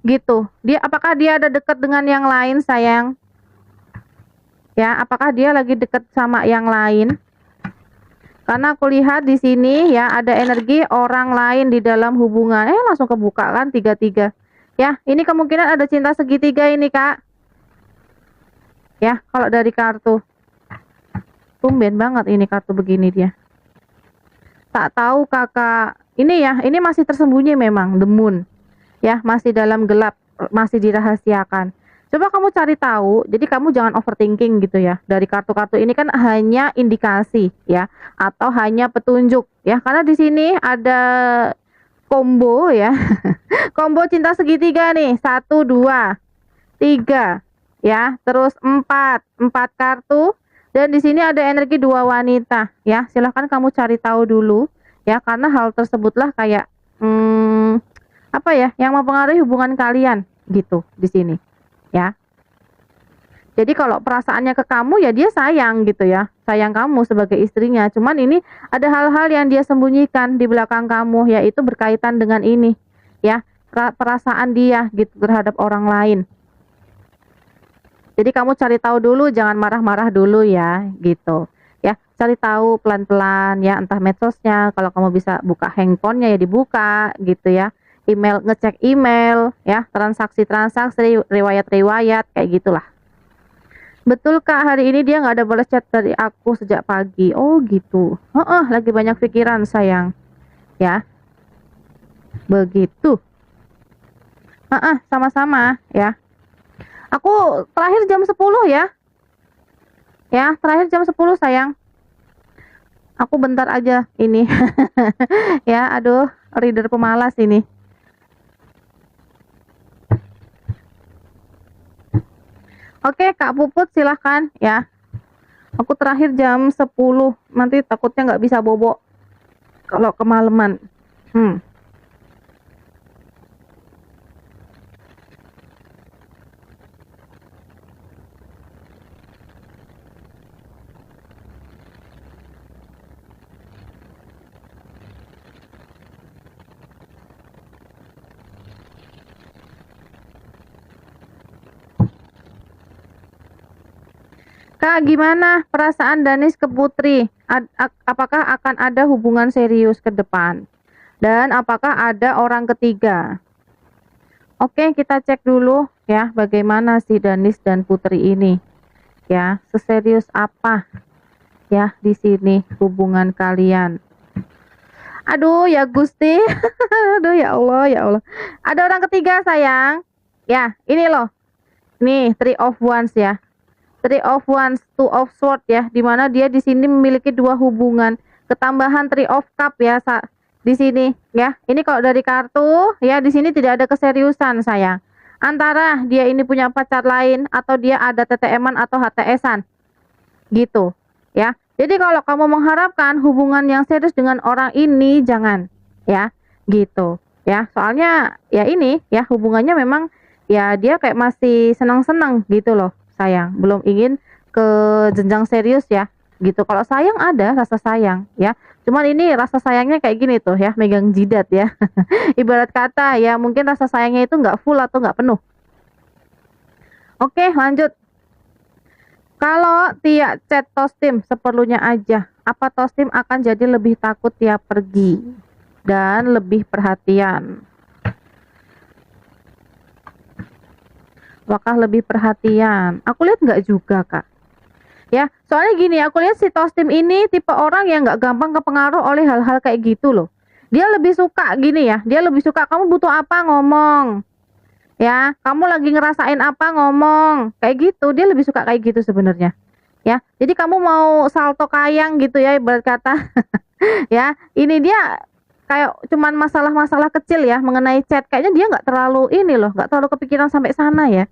Gitu. Apakah dia ada dekat dengan yang lain, sayang? Ya, apakah dia lagi dekat sama yang lain? Karena aku lihat di sini ya ada energi orang lain di dalam hubungan. Langsung kebuka kan tiga-tiga. Ya, ini kemungkinan ada cinta segitiga ini, Kak. Ya, kalau dari kartu. Tumben banget ini kartu begini dia. Tak tahu kakak, ini ya, ini masih tersembunyi memang, the moon. Ya, masih dalam gelap, masih dirahasiakan. Coba kamu cari tahu, jadi kamu jangan overthinking gitu ya. Dari kartu-kartu ini kan hanya indikasi ya, atau hanya petunjuk ya. Karena di sini ada combo ya. Combo cinta segitiga nih, 1, 2, 3 ya, terus 4 kartu. Dan di sini ada energi dua wanita ya. Silahkan kamu cari tahu dulu ya, karena hal tersebutlah kayak apa ya, yang mempengaruhi hubungan kalian gitu di sini ya. Jadi kalau perasaannya ke kamu ya dia sayang gitu ya, sayang kamu sebagai istrinya. Cuman ini ada hal-hal yang dia sembunyikan di belakang kamu, yaitu berkaitan dengan ini ya, perasaan dia gitu terhadap orang lain. Jadi kamu cari tahu dulu, jangan marah-marah dulu ya, gitu. Ya, cari tahu pelan-pelan ya, entah medsosnya, kalau kamu bisa buka handphonenya ya dibuka gitu ya. Email, ngecek email ya, transaksi-transaksi, riwayat-riwayat kayak gitulah. Betul Kak, hari ini dia nggak ada balas chat dari aku sejak pagi. Oh gitu. Lagi banyak pikiran sayang. Ya. Begitu. Sama-sama ya. Aku terakhir jam 10 ya. Ya, terakhir jam 10 sayang. Aku bentar aja ini. Ya, aduh, reader pemalas ini. Oke, Kak Puput silahkan ya. Aku terakhir jam 10. Nanti takutnya nggak bisa bobo kalau kemalaman. Kak, gimana perasaan Danis ke Putri? Apakah akan ada hubungan serius ke depan? Dan apakah ada orang ketiga? Oke, kita cek dulu ya bagaimana si Danis dan Putri ini. ya, seserius apa ya di sini hubungan kalian. Aduh ya Gusti. Aduh ya Allah, ya Allah. Ada orang ketiga sayang. Ya, ini loh. Nih, Three of Wands ya. Three of Wands, Two of Swords ya, dimana dia di sini memiliki dua hubungan, ketambahan Three of Cup ya di sini ya. Ini kalau dari kartu ya, di sini tidak ada keseriusan sayang. Antara dia ini punya pacar lain atau dia ada TTM-an atau HTS-an gitu ya. Jadi kalau kamu mengharapkan hubungan yang serius dengan orang ini, jangan ya gitu ya. Soalnya ya ini ya, hubungannya memang ya dia kayak masih senang-senang gitu loh sayang, belum ingin ke jenjang serius ya gitu. Kalau sayang ada rasa sayang ya, cuman ini rasa sayangnya kayak gini tuh ya, megang jidat ya. Ibarat kata ya, mungkin rasa sayangnya itu nggak full atau nggak penuh. Oke lanjut. Kalau Tia chat Tostim seperlunya aja, apa Tostim akan jadi lebih takut Tia pergi dan lebih perhatian? Apakah lebih perhatian? Aku lihat nggak juga kak ya, soalnya gini, aku lihat si Tostim ini tipe orang yang nggak gampang kepengaruh oleh hal-hal kayak gitu loh. Dia lebih suka gini ya, dia lebih suka kamu butuh apa ngomong ya, kamu lagi ngerasain apa ngomong kayak gitu. Dia lebih suka kayak gitu sebenarnya ya. Jadi kamu mau salto kayang gitu ya ibarat kata. Ya ini dia kayak cuman masalah-masalah kecil ya mengenai chat, kayaknya dia nggak terlalu ini loh, nggak terlalu kepikiran sampai sana ya.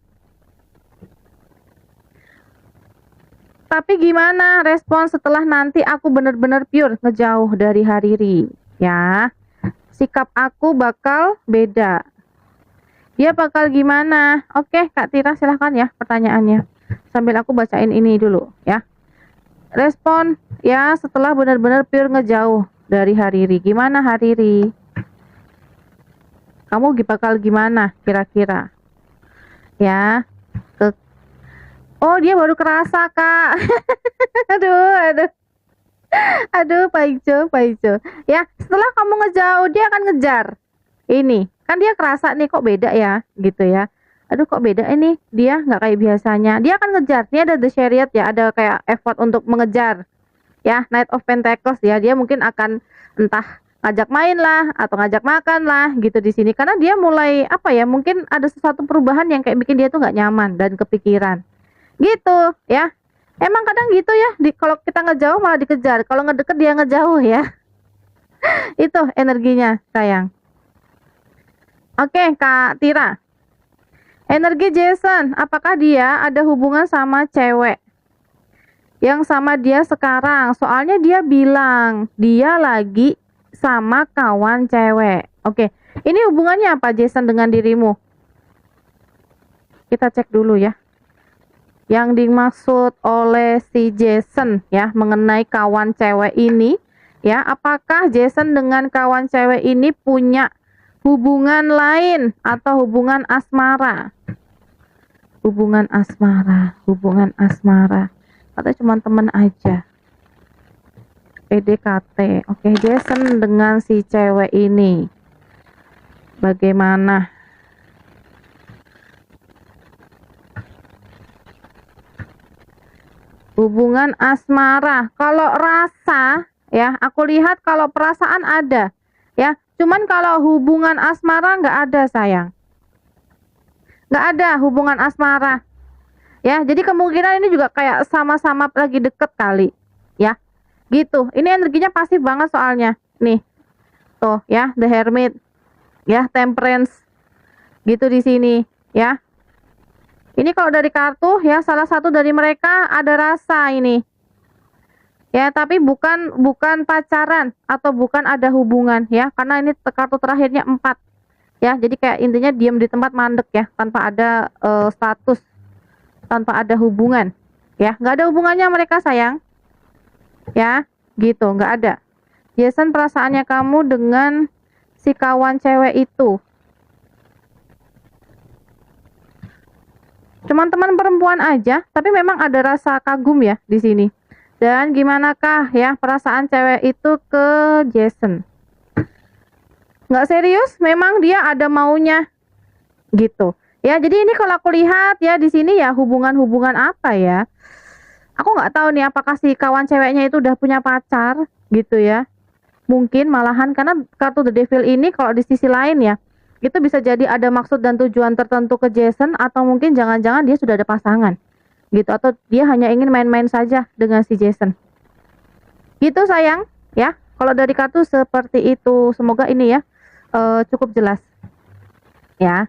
Tapi gimana respon setelah nanti aku bener-bener pure ngejauh dari Hariri ya? Sikap aku bakal beda. Dia bakal gimana? Oke Kak Tira silahkan ya pertanyaannya, sambil aku bacain ini dulu ya. Respon ya setelah benar-benar pure ngejauh dari Hariri. Gimana Hariri? Kamu bakal gimana kira-kira? Ya. Oh dia baru kerasa kak. Aduh. Aduh Pak Ijo. Ya setelah kamu ngejauh dia akan ngejar. Ini kan dia kerasa nih kok beda ya gitu ya. Aduh kok beda ini, dia nggak kayak biasanya. Dia akan ngejar. Ini ada The Chariot ya, ada kayak effort untuk mengejar ya. Knight of Pentacles ya, dia mungkin akan entah ngajak main lah atau ngajak makan lah gitu di sini, karena dia mulai apa ya, mungkin ada sesuatu perubahan yang kayak bikin dia tuh nggak nyaman dan kepikiran gitu ya. Emang kadang gitu ya, kalau kita ngejauh malah dikejar, kalau ngedeket dia ngejauh ya. Itu energinya sayang. Oke Kak Tira, energi Jason, apakah dia ada hubungan sama cewek yang sama dia sekarang? Soalnya dia bilang dia lagi sama kawan cewek. Oke, ini hubungannya apa Jason dengan dirimu? Kita cek dulu ya. Yang dimaksud oleh si Jason ya mengenai kawan cewek ini ya, apakah Jason dengan kawan cewek ini punya hubungan lain atau hubungan asmara? Hubungan asmara atau cuma teman aja, PDKT. Oke, Jason dengan si cewek ini bagaimana? Hubungan asmara, kalau rasa ya, aku lihat kalau perasaan ada ya, cuman kalau hubungan asmara nggak ada sayang, nggak ada hubungan asmara ya. Jadi kemungkinan ini juga kayak sama-sama lagi deket kali ya gitu. Ini energinya pasif banget soalnya nih tuh ya, The Hermit ya, Temperance gitu di sini ya. Ini kalau dari kartu ya, salah satu dari mereka ada rasa ini ya, tapi bukan pacaran atau bukan ada hubungan ya, karena ini kartu terakhirnya 4 ya. Jadi kayak intinya diam di tempat mandek ya, tanpa ada status, tanpa ada hubungan ya, nggak ada hubungannya mereka sayang ya gitu, nggak ada. Jason, perasaannya kamu dengan si kawan cewek itu cuman teman perempuan aja, tapi memang ada rasa kagum ya di sini. Dan gimanakah ya perasaan cewek itu ke Jason? Nggak serius, memang dia ada maunya gitu ya. Jadi ini kalau aku lihat ya di sini ya, hubungan apa ya? Aku nggak tahu nih apakah si kawan ceweknya itu udah punya pacar gitu ya. Mungkin malahan karena kartu The Devil ini kalau di sisi lain ya, itu bisa jadi ada maksud dan tujuan tertentu ke Jason atau mungkin jangan-jangan dia sudah ada pasangan gitu atau dia hanya ingin main-main saja dengan si Jason. Gitu sayang, ya. Kalau dari kartu seperti itu, semoga ini ya cukup jelas ya.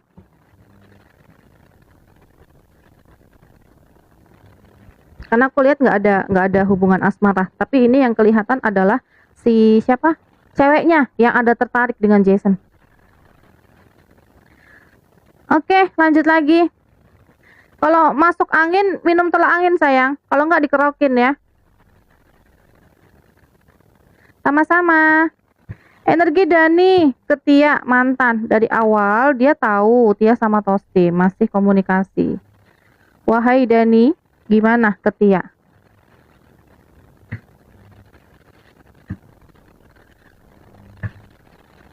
Karena aku lihat nggak ada hubungan asmara, tapi ini yang kelihatan adalah si siapa? Ceweknya yang ada tertarik dengan Jason. Oke, lanjut lagi. Kalau masuk angin, minum tolak angin sayang. Kalau nggak dikerokin ya. Sama-sama. Energi Dani ke Tia mantan. Dari awal dia tahu Tia sama Tosti masih komunikasi. Wahai Dani, gimana ke Tia?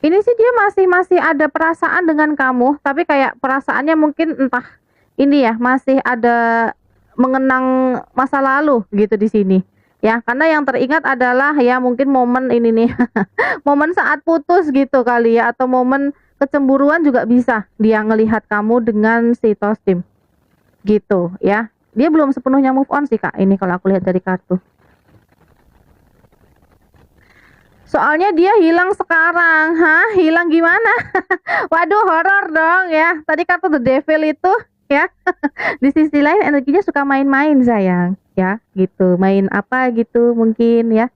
Ini sih dia masih ada perasaan dengan kamu, tapi kayak perasaannya mungkin entah ini ya, masih ada mengenang masa lalu gitu di sini. Ya, karena yang teringat adalah ya mungkin momen ini nih. Momen saat putus gitu kali ya atau momen kecemburuan juga bisa dia ngelihat kamu dengan si Tostim. Gitu ya. Dia belum sepenuhnya move on sih Kak ini kalau aku lihat dari kartu. Soalnya dia hilang sekarang. Hah? Hilang gimana? Waduh, horor dong ya. Tadi kartu The Devil itu ya. Di sisi lain energinya suka main-main sayang, ya, gitu. Main apa gitu mungkin ya.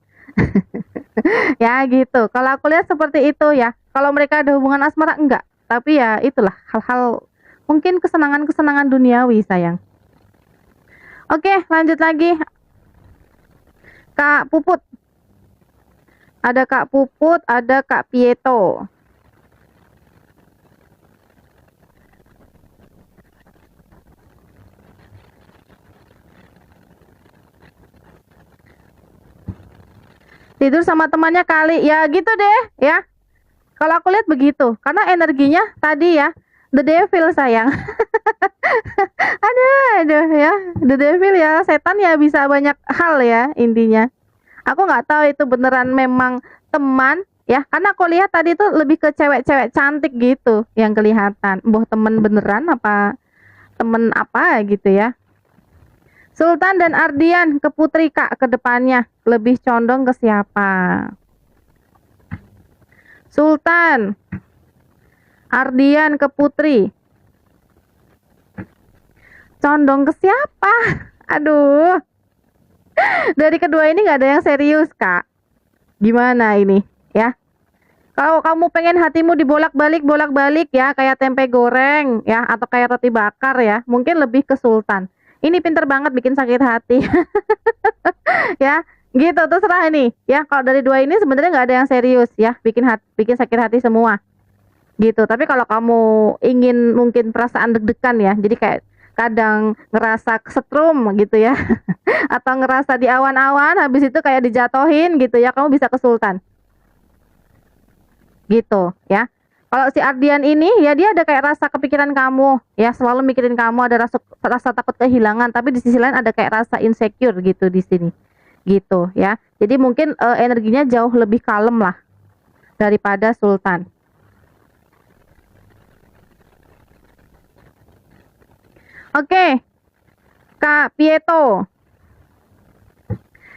Ya gitu. Kalau aku lihat seperti itu ya. Kalau mereka ada hubungan asmara enggak. Tapi ya itulah hal-hal mungkin kesenangan-kesenangan duniawi sayang. Oke, lanjut lagi. Kak Puput. Ada Kak Puput, ada Kak Pieto. Tidur sama temannya kali. Ya gitu deh, ya. Kalau aku lihat begitu. Karena energinya tadi ya, The Devil sayang. Aduh ya. The Devil ya, setan ya bisa banyak hal ya intinya. Aku nggak tahu itu beneran memang teman ya, karena aku lihat tadi tuh lebih ke cewek-cewek cantik gitu yang kelihatan. Boh temen beneran apa temen apa gitu ya. Sultan dan Ardian ke Putri Kak ke depannya lebih condong ke siapa? Sultan, Ardian ke Putri. Condong ke siapa? Aduh. Dari kedua ini nggak ada yang serius, Kak. Gimana ini, ya? Kalau kamu pengen hatimu dibolak-balik ya, kayak tempe goreng ya, atau kayak roti bakar ya, mungkin lebih ke Sultan. Ini pinter banget bikin sakit hati. Ya, gitu terserah nih. Ya, kalau dari dua ini sebenarnya nggak ada yang serius ya, bikin sakit hati semua. Gitu. Tapi kalau kamu ingin mungkin perasaan deg-degan ya, jadi kayak kadang ngerasa kesetrum gitu ya. Atau ngerasa di awan-awan habis itu kayak dijatohin gitu ya, kamu bisa ke Sultan. Gitu ya. Kalau si Ardian ini ya dia ada kayak rasa kepikiran kamu ya, selalu mikirin kamu, ada rasa takut kehilangan, tapi di sisi lain ada kayak rasa insecure gitu di sini. Gitu ya. Jadi mungkin energinya jauh lebih kalem lah daripada Sultan. Oke. Kak Pieto.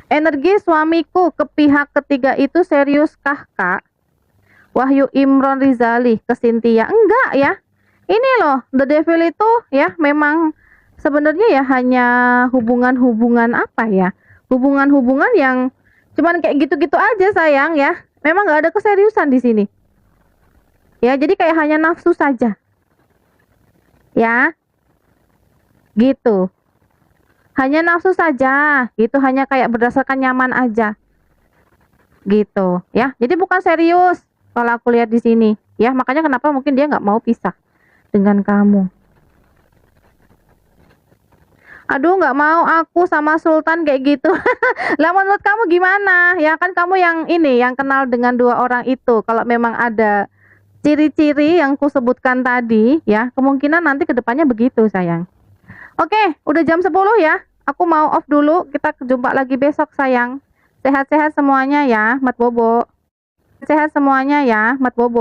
Energi suamiku ke pihak ketiga itu seriuskah, Kak? Wahyu Imron Rizali ke Cynthia. Enggak ya. Ini loh, The Devil itu ya memang sebenarnya ya hanya hubungan-hubungan apa ya? Hubungan-hubungan yang cuman kayak gitu-gitu aja sayang ya. Memang nggak ada keseriusan di sini. Ya, jadi kayak hanya nafsu saja. Ya. Gitu. Hanya nafsu saja, gitu, hanya kayak berdasarkan nyaman aja. Gitu, ya. Jadi bukan serius kalau aku lihat di sini, ya. Makanya kenapa mungkin dia nggak mau pisah dengan kamu. Aduh, nggak mau aku sama Sultan kayak gitu. Lah menurut kamu gimana? Ya kan kamu yang ini, yang kenal dengan dua orang itu. Kalau memang ada ciri-ciri yang kusebutkan tadi, ya, kemungkinan nanti kedepannya begitu, sayang. Oke, udah jam 10 ya. Aku mau off dulu, kita jumpa lagi besok sayang. Sehat-sehat semuanya ya, Mat Bobo. Sehat semuanya ya, Mat Bobo.